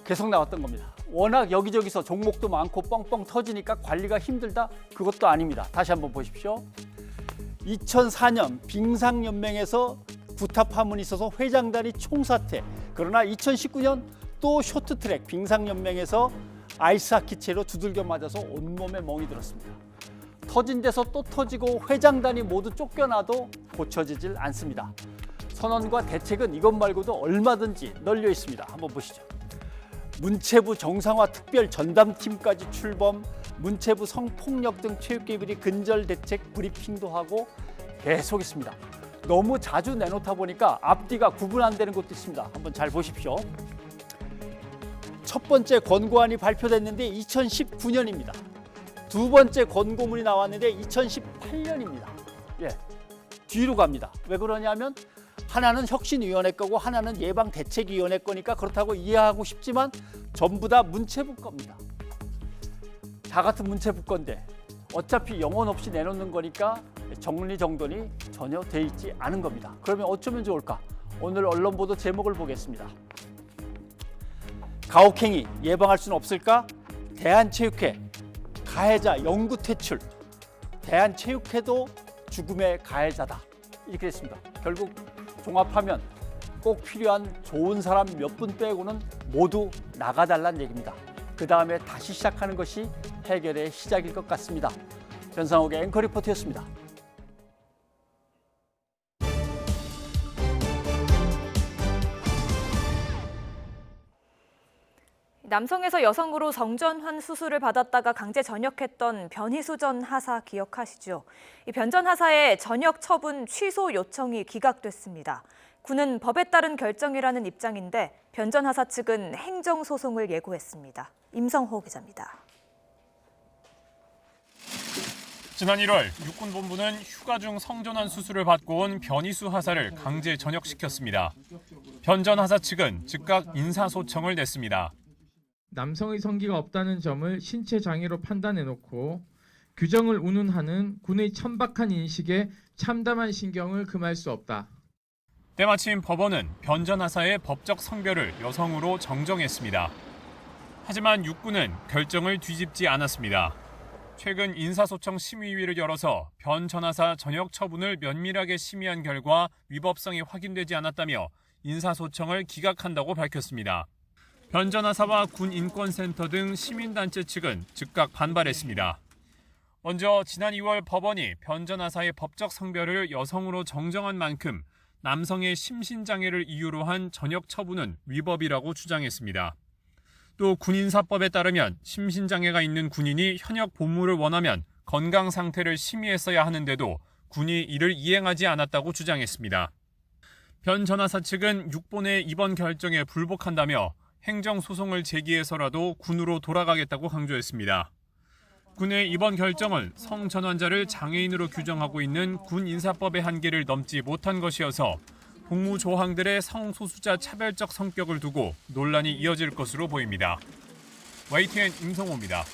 계속 나왔던 겁니다. 워낙 여기저기서 종목도 많고 뻥뻥 터지니까 관리가 힘들다? 그것도 아닙니다. 다시 한번 보십시오. 2004년 빙상연맹에서 구타 파문이 있어서 회장단이 총사퇴. 그러나 2019년 또 쇼트트랙 빙상연맹에서 아이스하키채로 두들겨 맞아서 온몸에 멍이 들었습니다. 터진 데서 또 터지고 회장단이 모두 쫓겨나도 고쳐지질 않습니다. 선언과 대책은 이것 말고도 얼마든지 널려 있습니다. 한번 보시죠. 문체부 정상화 특별 전담팀까지 출범, 문체부 성폭력 등 체육계 비리 근절 대책 브리핑도 하고 계속 있습니다. 너무 자주 내놓다 보니까 앞뒤가 구분 안 되는 것도 있습니다. 한번 잘 보십시오. 첫 번째 권고안이 발표됐는데 2019년입니다. 두 번째 권고문이 나왔는데 2018년입니다. 예, 뒤로 갑니다. 왜 그러냐면 하나는 혁신위원회 거고 하나는 예방대책위원회 거니까 그렇다고 이해하고 싶지만 전부 다 문체부 겁니다. 다 같은 문체부 건데 어차피 영혼 없이 내놓는 거니까 정리정돈이 전혀 돼 있지 않은 겁니다. 그러면 어쩌면 좋을까? 오늘 언론 보도 제목을 보겠습니다. 가혹행위 예방할 수는 없을까? 대한체육회 가해자 영구 퇴출. 대한체육회도 죽음의 가해자다. 이렇게 됐습니다. 결국 종합하면 꼭 필요한 좋은 사람 몇 분 빼고는 모두 나가달라는 얘기입니다. 그 다음에 다시 시작하는 것이 해결의 시작일 것 같습니다. 변상욱의 앵커 리포트였습니다. 남성에서 여성으로 성전환 수술을 받았다가 강제 전역했던 변희수 전 하사 기억하시죠? 이 변 전 하사의 전역 처분 취소 요청이 기각됐습니다. 군은 법에 따른 결정이라는 입장인데 변 전 하사 측은 행정소송을 예고했습니다. 임성호 기자입니다. 지난 1월 육군본부는 휴가 중 성전환 수술을 받고 온 변희수 하사를 강제 전역시켰습니다. 변 전 하사 측은 즉각 인사소청을 냈습니다. 남성의 성기가 없다는 점을 신체 장애로 판단해놓고 규정을 운운하는 군의 천박한 인식에 참담한 신경을 금할 수 없다. 때마침 법원은 변 전 하사의 법적 성별을 여성으로 정정했습니다. 하지만 육군은 결정을 뒤집지 않았습니다. 최근 인사소청 심의위를 열어서 변 전하사 전역 처분을 면밀하게 심의한 결과 위법성이 확인되지 않았다며 인사소청을 기각한다고 밝혔습니다. 변 전하사와 군인권센터 등 시민단체 측은 즉각 반발했습니다. 먼저 지난 2월 법원이 변 전하사의 법적 성별을 여성으로 정정한 만큼 남성의 심신장애를 이유로 한 전역 처분은 위법이라고 주장했습니다. 또 군인사법에 따르면 심신장애가 있는 군인이 현역 복무를 원하면 건강 상태를 심의했어야 하는데도 군이 이를 이행하지 않았다고 주장했습니다. 변 전하사 측은 6본의 이번 결정에 불복한다며 행정소송을 제기해서라도 군으로 돌아가겠다고 강조했습니다. 군의 이번 결정은 성전환자를 장애인으로 규정하고 있는 군인사법의 한계를 넘지 못한 것이어서 복무 조항들의 성소수자 차별적 성격을 두고 논란이 이어질 것으로 보입니다. YTN 임성호입니다.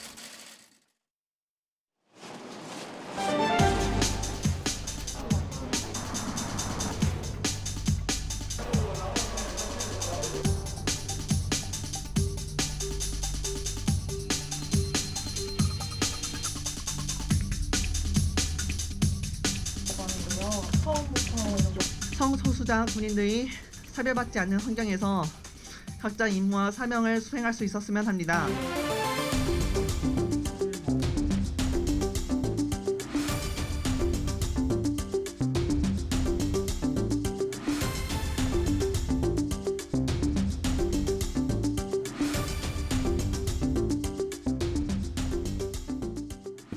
성소수자 군인들이 차별받지 않는 환경에서 각자 임무와 사명을 수행할 수 있었으면 합니다.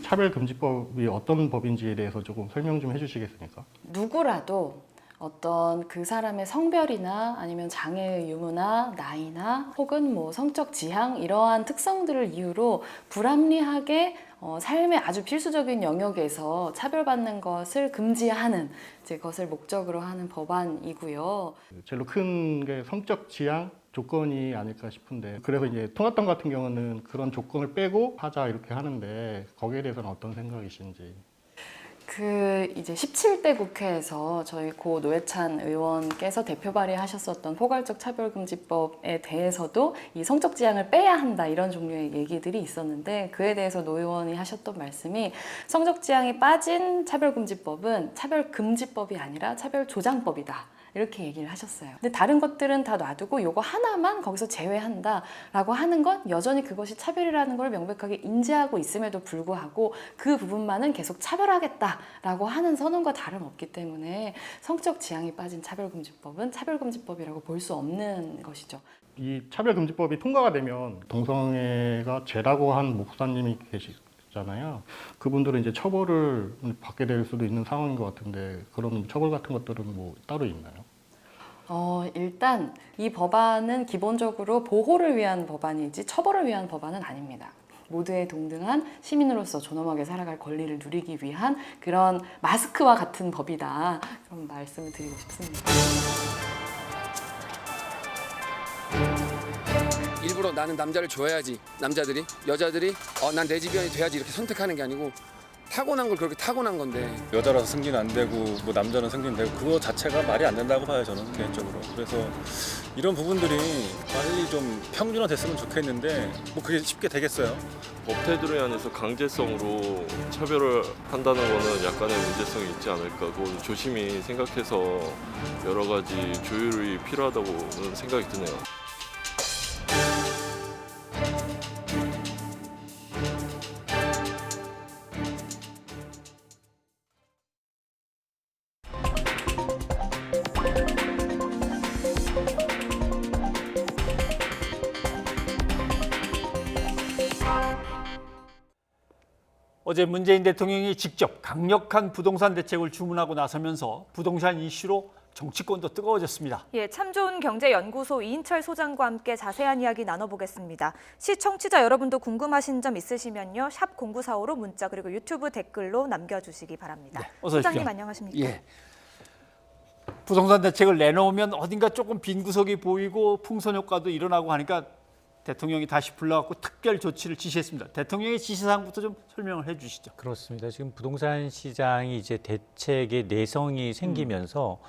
차별금지법이 어떤 법인지에 대해서 조금 설명 좀 해주시겠습니까? 누구라도 어떤 그 사람의 성별이나 아니면 장애의 유무나 나이나 혹은 뭐 성적 지향 이러한 특성들을 이유로 불합리하게 삶의 아주 필수적인 영역에서 차별받는 것을 금지하는 것을 목적으로 하는 법안이고요. 제일 큰 게 성적 지향 조건이 아닐까 싶은데, 그래서 이제 통합당 같은 경우는 그런 조건을 빼고 하자 이렇게 하는데 거기에 대해서는 어떤 생각이신지. 이제 17대 국회에서 저희 고 노회찬 의원께서 대표 발의하셨었던 포괄적 차별금지법에 대해서도 이 성적 지향을 빼야 한다 이런 종류의 얘기들이 있었는데, 그에 대해서 노 의원이 하셨던 말씀이 성적 지향이 빠진 차별금지법은 차별금지법이 아니라 차별조장법이다. 이렇게 얘기를 하셨어요. 근데 다른 것들은 다 놔두고 요거 하나만 거기서 제외한다라고 하는 건 여전히 그것이 차별이라는 걸 명백하게 인지하고 있음에도 불구하고 그 부분만은 계속 차별하겠다라고 하는 선언과 다름없기 때문에 성적 지향이 빠진 차별금지법은 차별금지법이라고 볼 수 없는 것이죠. 이 차별금지법이 통과가 되면 동성애가 죄라고 한 목사님이 계시잖아요. 그분들은 이제 처벌을 받게 될 수도 있는 상황인 것 같은데, 그런 처벌 같은 것들은 뭐 따로 있나요? 일단 이 법안은 기본적으로 보호를 위한 법안이지 처벌을 위한 법안은 아닙니다. 모두의 동등한 시민으로서 존엄하게 살아갈 권리를 누리기 위한 그런 마스크와 같은 법이다. 그런 말씀을 드리고 싶습니다. 일부러 나는 남자를 줘야지, 남자들이 여자들이 난 레즈비언이 돼야지 이렇게 선택하는 게 아니고 타고난 걸 그렇게 타고난 건데, 여자라서 승진 안 되고 뭐 남자는 승진 되고 그거 자체가 말이 안 된다고 봐요, 저는 개인적으로. 그래서 이런 부분들이 빨리 좀 평준화됐으면 좋겠는데 뭐 그게 쉽게 되겠어요? 법 테두리 안에서 강제성으로 차별을 한다는 거는 약간의 문제성이 있지 않을까, 그걸 조심히 생각해서 여러 가지 조율이 필요하다고는 생각이 드네요. 어제 문재인 대통령이 직접 강력한 부동산 대책을 주문하고 나서면서 부동산 이슈로 정치권도 뜨거워졌습니다. 참 좋은 경제연구소 이인철 소장과 함께 자세한 이야기 나눠보겠습니다. 시청자 여러분도 궁금하신 점 있으시면요. 샵 0945로 문자 그리고 유튜브 댓글로 남겨주시기 바랍니다. 어서 소장님 오십시오. 안녕하십니까? 예. 부동산 대책을 내놓으면 어딘가 조금 빈 구석이 보이고 풍선 효과도 일어나고 하니까 대통령이 다시 불러갖고 특별 조치를 지시했습니다. 대통령의 지시사항부터 좀 설명을 해주시죠. 그렇습니다. 지금 부동산 시장이 이제 대책의 내성이 생기면서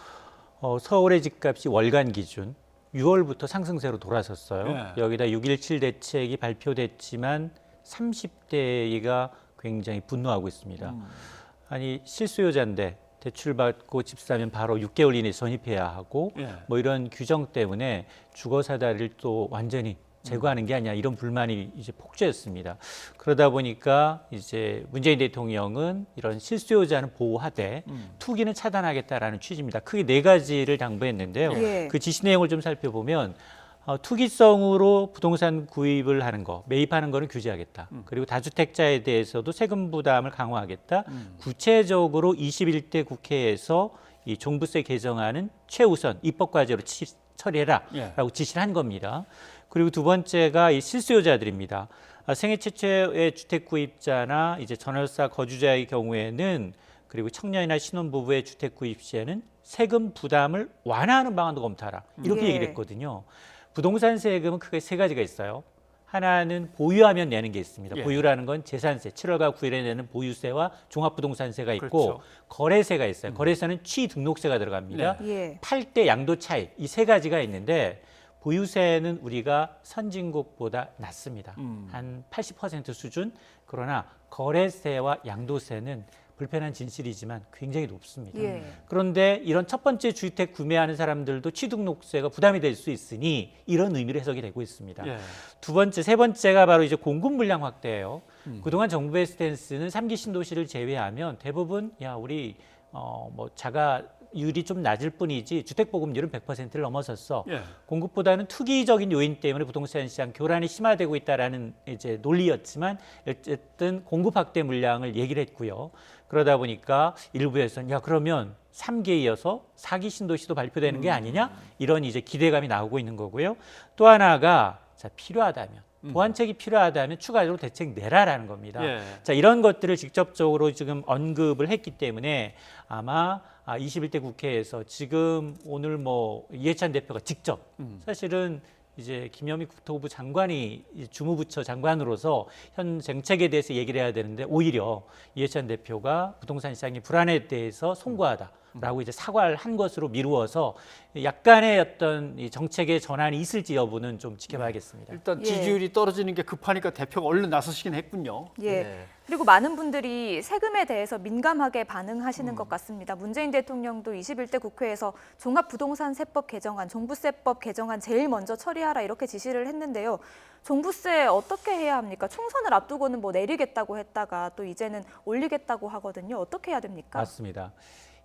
서울의 집값이 월간 기준 6월부터 상승세로 돌아섰어요. 네. 여기다 6.17 대책이 발표됐지만 30대가 굉장히 분노하고 있습니다. 아니 실수요자인데 대출받고 집 사면 바로 6개월 이내에 전입해야 하고 뭐 이런 규정 때문에 주거 사다리를 또 완전히 제거하는 게 아니야 이런 불만이 이제 폭주했습니다. 그러다 보니까 이제 문재인 대통령은 이런 실수요자는 보호하되 투기는 차단하겠다라는 취지입니다. 크게 4가지를 당부했는데요. 그 지시 내용을 좀 살펴보면 투기성으로 부동산 구입을 하는 거, 매입하는 거는 규제하겠다. 그리고 다주택자에 대해서도 세금 부담을 강화하겠다. 구체적으로 21대 국회에서 이 종부세 개정안은 최우선 입법 과제로 처리해라라고 지시를 한 겁니다. 그리고 두 번째가 이 실수요자들입니다. 생애 최초의 주택 구입자나 이제 전월세 거주자의 경우에는 그리고 청년이나 신혼부부의 주택 구입 시에는 세금 부담을 완화하는 방안도 검토하라. 이렇게 얘기를 했거든요. 부동산 세금은 크게 3가지가 있어요. 하나는 보유하면 내는 게 있습니다. 보유라는 건 재산세, 7월과 9일에 내는 보유세와 종합부동산세가 있고 거래세가 있어요. 거래세는 취등록세가 들어갑니다. 팔 때 양도 차익, 이 3가지가 있는데 보유세는 우리가 선진국보다 낮습니다. 한 80% 수준. 그러나 거래세와 양도세는 불편한 진실이지만 굉장히 높습니다. 그런데 이런 첫 번째 주택 구매하는 사람들도 취등록세가 부담이 될 수 있으니 이런 의미로 해석이 되고 있습니다. 두 번째, 세 번째가 바로 이제 공급 물량 확대예요. 그동안 정부의 스탠스는 3기 신도시를 제외하면 대부분 우리 뭐 자가율이 좀 낮을 뿐이지 주택 보급률은 100%를 넘어섰어. 공급보다는 투기적인 요인 때문에 부동산 시장 교란이 심화되고 있다라는 이제 논리였지만 어쨌든 공급 확대 물량을 얘기를 했고요. 그러다 보니까 일부에서는 그러면 3기에 이어서 4기 신도시도 발표되는 게 아니냐? 이런 이제 기대감이 나오고 있는 거고요. 또 하나가 필요하다면 보완책이 필요하다면 추가적으로 대책 내라라는 겁니다. 자, 이런 것들을 직접적으로 지금 언급을 했기 때문에 아마 21대 국회에서 지금 오늘 뭐 이해찬 대표가 직접 사실은 이제 김현미 국토부 장관이 주무부처 장관으로서 현 정책에 대해서 얘기를 해야 되는데 오히려 이해찬 대표가 부동산 시장의 불안에 대해서 송구하다라고 이제 사과를 한 것으로 미루어서 약간의 어떤 이 정책의 전환이 있을지 여부는 좀 지켜봐야겠습니다. 일단 지지율이 떨어지는 게 급하니까 대표가 얼른 나서시긴 했군요. 그리고 많은 분들이 세금에 대해서 민감하게 반응하시는 것 같습니다. 문재인 대통령도 21대 국회에서 종합부동산세법 개정안, 종부세법 개정안 제일 먼저 처리하라 이렇게 지시를 했는데요. 종부세 어떻게 해야 합니까? 총선을 앞두고는 뭐 내리겠다고 했다가 또 이제는 올리겠다고 하거든요. 어떻게 해야 됩니까? 맞습니다.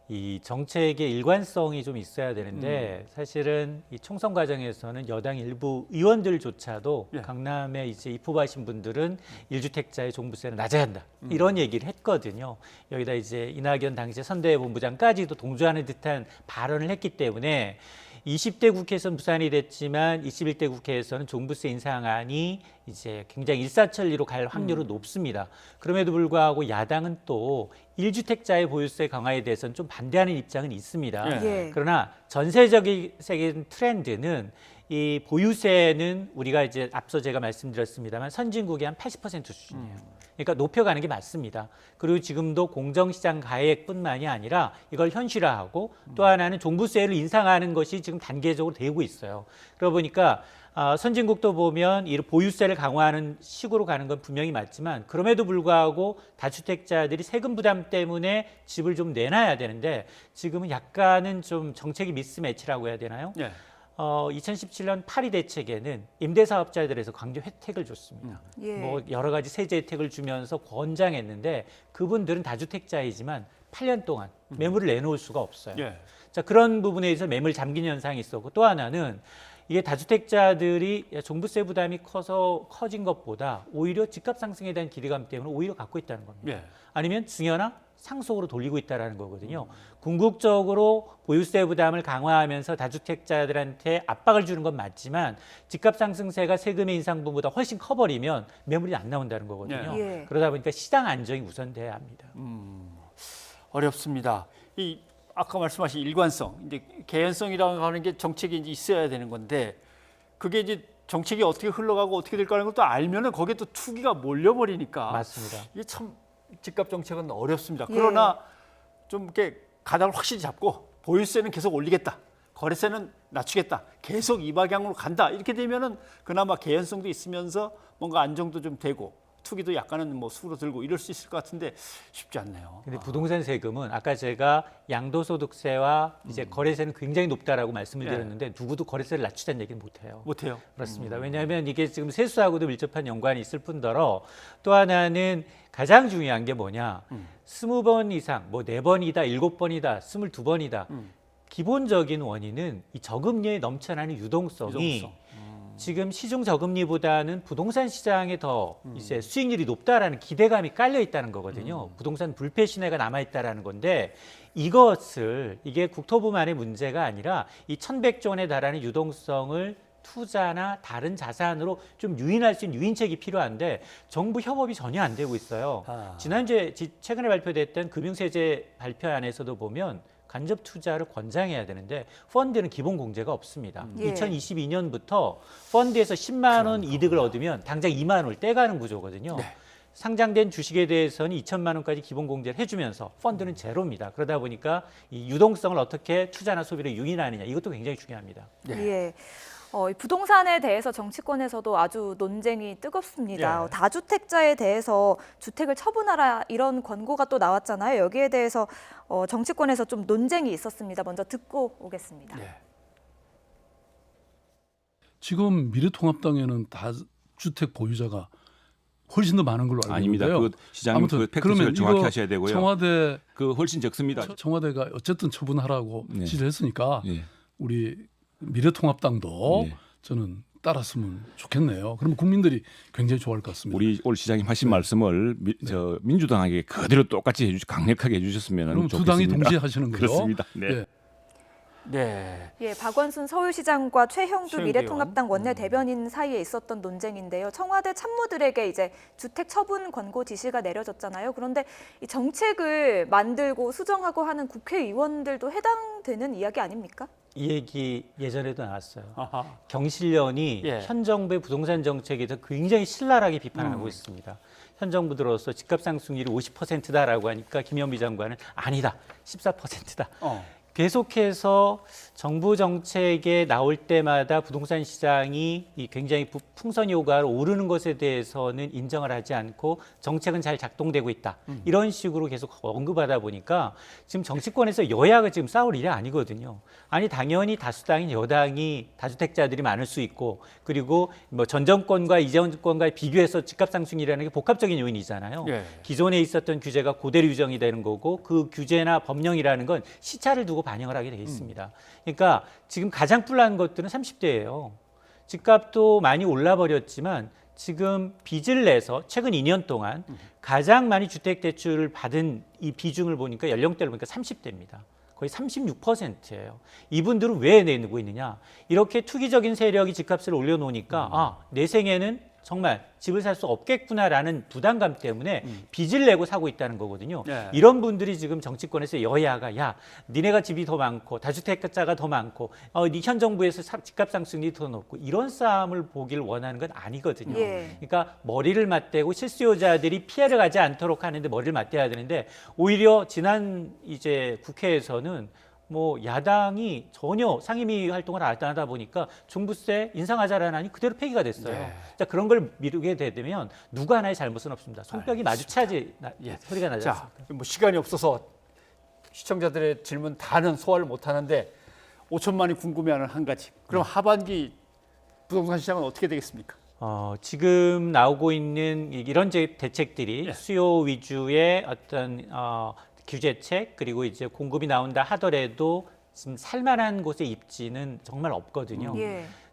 이 정책의 일관성이 좀 있어야 되는데 사실은 이 총선 과정에서는 여당 일부 의원들조차도 강남에 이제 입후보하신 분들은 1주택자의 종부세는 낮아야 한다 이런 얘기를 했거든요. 여기다 이제 이낙연 당시 선대본부장까지도 동조하는 듯한 발언을 했기 때문에 20대 국회에서는 무산이 됐지만 21대 국회에서는 종부세 인상안이 이제 굉장히 일사천리로 갈 확률은 높습니다. 그럼에도 불구하고 야당은 또 1주택자의 보유세 강화에 대해서는 좀 반대하는 입장은 있습니다. 그러나 전세적인 트렌드는 이 보유세는 우리가 이제 앞서 제가 말씀드렸습니다만 선진국의 한 80% 수준이에요. 그러니까 높여가는 게 맞습니다. 그리고 지금도 공정시장 가액뿐만이 아니라 이걸 현실화하고 또 하나는 종부세를 인상하는 것이 지금 단계적으로 되고 있어요. 그러다 보니까 선진국도 보면 이 보유세를 강화하는 식으로 가는 건 분명히 맞지만 그럼에도 불구하고 다주택자들이 세금 부담 때문에 집을 좀 내놔야 되는데 지금은 약간은 좀 정책이 미스매치라고 해야 되나요? 2017년 8.2 대책에는 임대사업자들에서 강제 혜택을 줬습니다. 뭐 여러 가지 세제 혜택을 주면서 권장했는데 그분들은 다주택자이지만 8년 동안 매물을 내놓을 수가 없어요. 자, 그런 부분에 있어서 매물 잠긴 현상이 있었고 또 하나는 이게 다주택자들이 종부세 부담이 커진 것보다 오히려 집값 상승에 대한 기대감 때문에 오히려 갖고 있다는 겁니다. 아니면 증여나 상속으로 돌리고 있다는 거거든요. 궁극적으로 보유세 부담을 강화하면서 다주택자들한테 압박을 주는 건 맞지만 집값 상승세가 세금의 인상분보다 훨씬 커버리면 매물이 안 나온다는 거거든요. 그러다 보니까 시장 안정이 우선돼야 합니다. 어렵습니다. 이 아까 말씀하신 일관성, 이제 개연성이라고 하는 게 정책이 이제 있어야 되는 건데 그게 이제 정책이 어떻게 흘러가고 어떻게 될 거라는 것도 알면은 거기에 또 투기가 몰려버리니까 맞습니다. 이게 참 집값 정책은 어렵습니다. 그러나 좀 이렇게 가닥을 확실히 잡고 보유세는 계속 올리겠다, 거래세는 낮추겠다, 계속 이 방향으로 간다 이렇게 되면은 그나마 개연성도 있으면서 뭔가 안정도 좀 되고 투기도 약간은 뭐 수그러 들고 이럴 수 있을 것 같은데 쉽지 않네요. 근데 부동산 세금은 아까 제가 양도소득세와 이제 거래세는 굉장히 높다라고 말씀을 드렸는데 누구도 거래세를 낮추자는 얘기는 못해요. 못해요. 그렇습니다. 왜냐하면 이게 지금 세수하고도 밀접한 연관이 있을 뿐더러 또 하나는 가장 중요한 게 뭐냐. 20번 이상, 뭐 4번이다, 7번이다, 22번이다. 기본적인 원인은 이 저금리에 넘쳐나는 유동성이 지금 시중 저금리보다는 부동산 시장에 더 이제 수익률이 높다라는 기대감이 깔려 있다는 거거든요. 부동산 불패 신뢰가 남아 있다라는 건데 이게 국토부만의 문제가 아니라 이 1,100조 원에 달하는 유동성을 투자나 다른 자산으로 좀 유인할 수 있는 유인책이 필요한데 정부 협업이 전혀 안 되고 있어요. 지난주에 최근에 발표됐던 금융세제 발표안에서도 보면 간접 투자를 권장해야 되는데 펀드는 기본 공제가 없습니다. 2022년부터 펀드에서 10만 원 이득을 얻으면 당장 2만 원을 떼가는 구조거든요. 상장된 주식에 대해서는 2천만 원까지 기본 공제를 해주면서 펀드는 제로입니다. 그러다 보니까 이 유동성을 어떻게 투자나 소비를 유인하느냐 이것도 굉장히 중요합니다. 예. 이 부동산에 대해서 정치권에서도 아주 논쟁이 뜨겁습니다. 다주택자에 대해서 주택을 처분하라 이런 권고가 또 나왔잖아요. 여기에 대해서 정치권에서 좀 논쟁이 있었습니다. 먼저 듣고 오겠습니다. 지금 미래통합당에는 다주택 보유자가 훨씬 더 많은 걸로 알고 아닙니다. 있는데요. 그 시장님 그 팩트를 정확히 하셔야 되고요. 청와대 그 훨씬 적습니다. 청와대가 어쨌든 처분하라고 지시를 했으니까 우리 미래통합당도 저는 따랐으면 좋겠네요. 그러면 국민들이 굉장히 좋아할 것 같습니다. 우리 올 시장님 하신 말씀을 민주당에게 그대로 똑같이 강력하게 해주셨으면 그럼 좋겠습니다. 두 당이 동시에 하시는 거죠? 그렇습니다. 예, 박원순 서울시장과 최형두 미래통합당 원내대변인 사이에 있었던 논쟁인데요. 청와대 참모들에게 이제 주택 처분 권고 지시가 내려졌잖아요. 그런데 이 정책을 만들고 수정하고 하는 국회의원들도 해당되는 이야기 아닙니까? 이 얘기 예전에도 나왔어요. 경실련이 현 정부의 부동산 정책에 대해서 굉장히 신랄하게 비판하고 있습니다. 현 정부 들어서 집값 상승률이 50%다라고 하니까 김현미 장관은 아니다, 14%다. 계속해서 정부 정책에 나올 때마다 부동산 시장이 굉장히 풍선 효과로 오르는 것에 대해서는 인정을 하지 않고 정책은 잘 작동되고 있다. 이런 식으로 계속 언급하다 보니까 지금 정치권에서 여야가 지금 싸울 일이 아니거든요. 아니 당연히 다수당인 여당이 다주택자들이 많을 수 있고 그리고 뭐 전 정권과 이전 정권과 비교해서 집값 상승이라는 게 복합적인 요인이잖아요. 기존에 있었던 규제가 그대로 유정이 되는 거고 그 규제나 법령이라는 건 시차를 두고 반영을 하게 돼 있습니다. 그러니까 지금 가장 뿔난 것들은 30대예요. 집값도 많이 올라버렸지만 지금 빚을 내서 최근 2년 동안 가장 많이 주택대출을 받은 이 비중을 보니까 연령대를 보니까 30대입니다. 거의 36%예요. 이분들은 왜 내고 있느냐. 이렇게 투기적인 세력이 집값을 올려놓으니까 내 생에는 정말 집을 살 수 없겠구나라는 부담감 때문에 빚을 내고 사고 있다는 거거든요. 이런 분들이 지금 정치권에서 여야가 야, 니네가 집이 더 많고 다주택자가 더 많고 니 현 정부에서 집값 상승률이 더 높고 이런 싸움을 보길 원하는 건 아니거든요. 그러니까 머리를 맞대고 실수요자들이 피해를 가지 않도록 하는데 머리를 맞대야 되는데 오히려 지난 이제 국회에서는 뭐 야당이 전혀 상임위 활동을 안 하다 보니까 종부세 인상하자라는 안이 그대로 폐기가 됐어요. 자, 그런 걸 미루게 되면 누구 하나의 잘못은 없습니다. 손뼉이 마주쳐야지 소리가 나지 않습니까? 뭐 시간이 없어서 시청자들의 질문 다는 소화를 못 하는데 5천만이 궁금해하는 한 가지. 그럼 하반기 부동산 시장은 어떻게 되겠습니까? 지금 나오고 있는 이런 대책들이 수요 위주의 어떤 규제책 그리고 이제 공급이 나온다 하더라도 지금 살만한 곳에 입지는 정말 없거든요.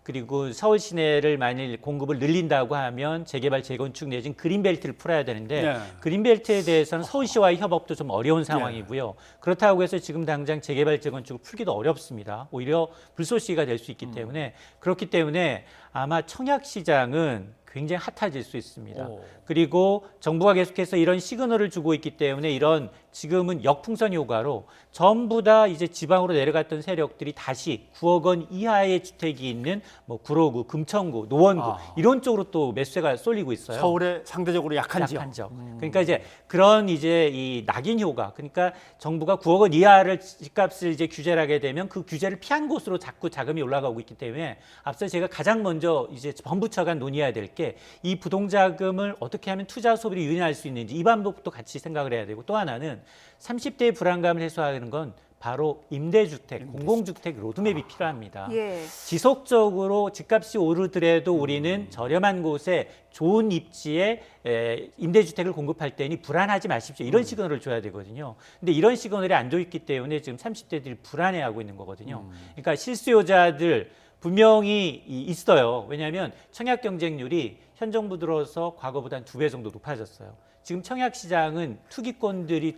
그리고 서울 시내를 만일 공급을 늘린다고 하면 재개발, 재건축 내지는 그린벨트를 풀어야 되는데 그린벨트에 대해서는 서울시와의 협업도 좀 어려운 상황이고요. 그렇다고 해서 지금 당장 재개발, 재건축을 풀기도 어렵습니다. 오히려 불쏘시개가 될 수 있기 때문에 그렇기 때문에 아마 청약시장은 굉장히 핫해질 수 있습니다. 그리고 정부가 계속해서 이런 시그널을 주고 있기 때문에 이런 지금은 역풍선 효과로 전부 다 이제 지방으로 내려갔던 세력들이 다시 9억 원 이하의 주택이 있는 뭐 구로구, 금천구, 노원구 이런 쪽으로 또 매수세가 쏠리고 있어요. 서울에 상대적으로 약한 지역. 그러니까 이제 그런 이제 이 낙인 효과. 그러니까 정부가 9억 원 이하를 집값을 이제 규제를 하게 되면 그 규제를 피한 곳으로 자꾸 자금이 올라가고 있기 때문에 앞서 제가 가장 먼저 이제 범부처가 논의해야 될 게 이 부동자금을 어떻게 하면 투자 소비를 유인할 수 있는지 이 방법도 같이 생각을 해야 되고 또 하나는 30대의 불안감을 해소하는 건 바로 임대주택, 공공주택 로드맵이 필요합니다. 예. 지속적으로 집값이 오르더라도 우리는 저렴한 곳에 좋은 입지에 임대주택을 공급할 때니 불안하지 마십시오. 이런 시그널을 줘야 되거든요. 근데 이런 시그널이 안 돼 있기 때문에 지금 30대들이 불안해하고 있는 거거든요. 그러니까 실수요자들 분명히 있어요. 왜냐하면 청약 경쟁률이 현 정부 들어서 과거보다 한 2배 정도 높아졌어요. 지금 청약 시장은 투기꾼들이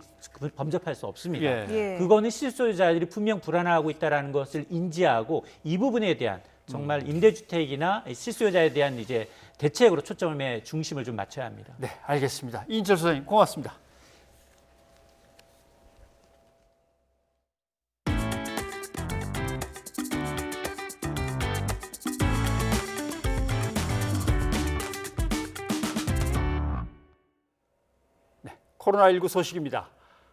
범접할 수 없습니다. 그거는 실수요자들이 분명 불안하고 있다는 것을 인지하고 이 부분에 대한 정말 임대주택이나 실수요자에 대한 이제 대책으로 초점의 중심을 좀 맞춰야 합니다. 네, 알겠습니다. 이인철 소장님 고맙습니다. 코로나19 소식입니다.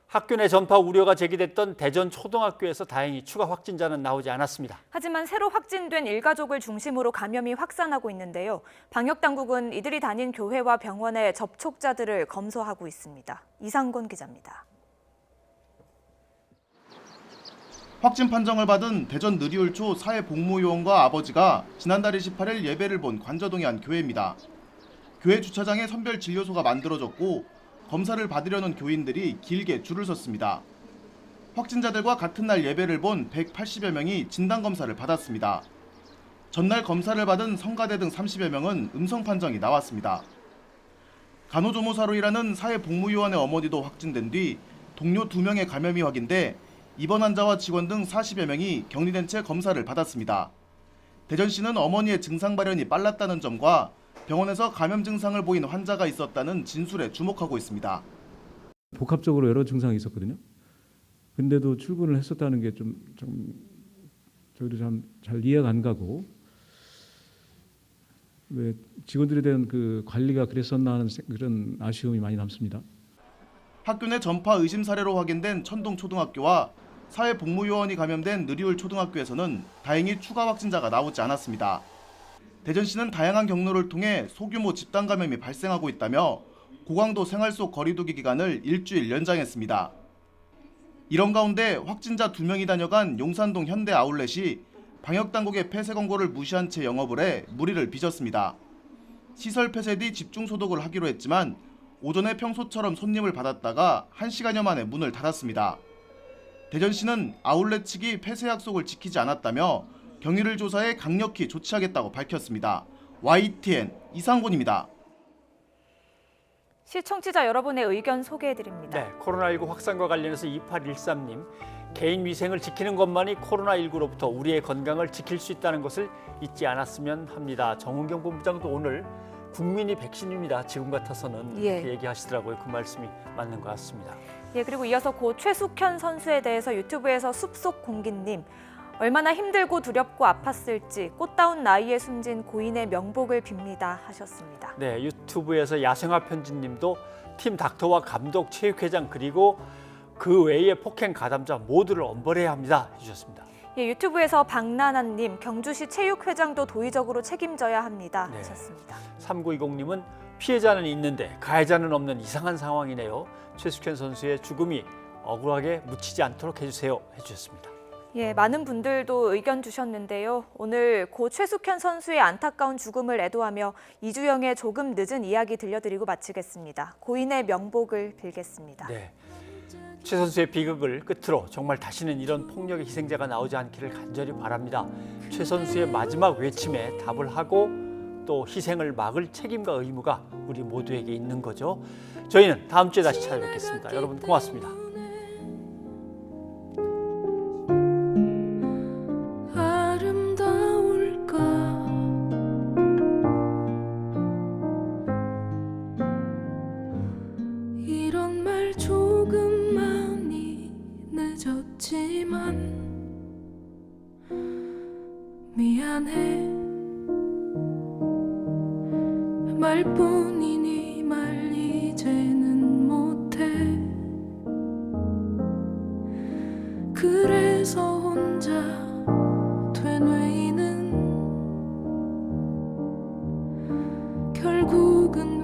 학교 내 전파 우려가 제기됐던 대전 초등학교에서 다행히 추가 확진자는 나오지 않았습니다. 하지만 새로 확진된 일가족을 중심으로 감염이 확산하고 있는데요. 방역당국은 이들이 다닌 교회와 병원의 접촉자들을 검소하고 있습니다. 이상곤 기자입니다. 확진 판정을 받은 대전 느리울초 사회복무요원과 아버지가 지난달 28일 예배를 본 관저동의 한 교회입니다. 교회 주차장에 선별 진료소가 만들어졌고 검사를 받으려는 교인들이 길게 줄을 섰습니다. 확진자들과 같은 날 예배를 본 180여 명이 진단검사를 받았습니다. 전날 검사를 받은 성가대 등 30여 명은 음성 판정이 나왔습니다. 간호조무사로 일하는 사회복무요원의 어머니도 확진된 뒤 동료 2명의 감염이 확인돼 입원 환자와 직원 등 40여 명이 격리된 채 검사를 받았습니다. 대전시는 어머니의 증상 발현이 빨랐다는 점과 병원에서 감염 증상을 보인 환자가 있었다는 진술에 주목하고 있습니다. 복합적으로 여러 증상이 있었거든요. 근데도 출근을 했었다는 게 좀 저희도 참 잘 이해가 안 가고 왜 직원들에 대한 그 관리가 그랬었나 하는 그런 아쉬움이 많이 남습니다. 학교 내 전파 의심 사례로 확인된 천동초등학교와 사회복무요원이 감염된 느리울 초등학교에서는 다행히 추가 확진자가 나오지 않았습니다. 대전시는 다양한 경로를 통해 소규모 집단 감염이 발생하고 있다며 고강도 생활 속 거리 두기 기간을 일주일 연장했습니다. 이런 가운데 확진자 2명이 다녀간 용산동 현대 아울렛이 방역당국의 폐쇄 권고를 무시한 채 영업을 해 무리를 빚었습니다. 시설 폐쇄 뒤 집중 소독을 하기로 했지만 오전에 평소처럼 손님을 받았다가 1시간여 만에 문을 닫았습니다. 대전시는 아울렛 측이 폐쇄 약속을 지키지 않았다며 경위를 조사해 강력히 조치하겠다고 밝혔습니다. YTN 이상곤입니다. 시청자 여러분의 의견 소개해드립니다. 네, 코로나19 확산과 관련해서 2813님, 개인 위생을 지키는 것만이 코로나19로부터 우리의 건강을 지킬 수 있다는 것을 잊지 않았으면 합니다. 정은경 본부장도 오늘 국민이 백신입니다. 지금 같아서는 이렇게 얘기하시더라고요. 그 말씀이 맞는 것 같습니다. 예, 그리고 이어서 고 최숙현 선수에 대해서 유튜브에서 숲속 공기님, 얼마나 힘들고 두렵고 아팠을지 꽃다운 나이에 숨진 고인의 명복을 빕니다 하셨습니다. 네, 유튜브에서 야생화 편지님도 팀 닥터와 감독, 체육회장 그리고 그 외의 폭행 가담자 모두를 엄벌해야 합니다 해주셨습니다. 예, 유튜브에서 박나나님, 경주시 체육회장도 도의적으로 책임져야 합니다 하셨습니다. 3920님은 피해자는 있는데 가해자는 없는 이상한 상황이네요. 최숙현 선수의 죽음이 억울하게 묻히지 않도록 해주세요 해주셨습니다. 예, 많은 분들도 의견 주셨는데요. 오늘 고 최숙현 선수의 안타까운 죽음을 애도하며 이주영의 조금 늦은 이야기 들려드리고 마치겠습니다. 고인의 명복을 빌겠습니다. 네, 최 선수의 비극을 끝으로 정말 다시는 이런 폭력의 희생자가 나오지 않기를 간절히 바랍니다. 최 선수의 마지막 외침에 답을 하고 또 희생을 막을 책임과 의무가 우리 모두에게 있는 거죠. 저희는 다음 주에 다시 찾아뵙겠습니다. 여러분 고맙습니다. 이런 말 조금만 잊었지만 미안해 말뿐이니 말 이제는 못해 그래서 혼자 되뇌이는 결국은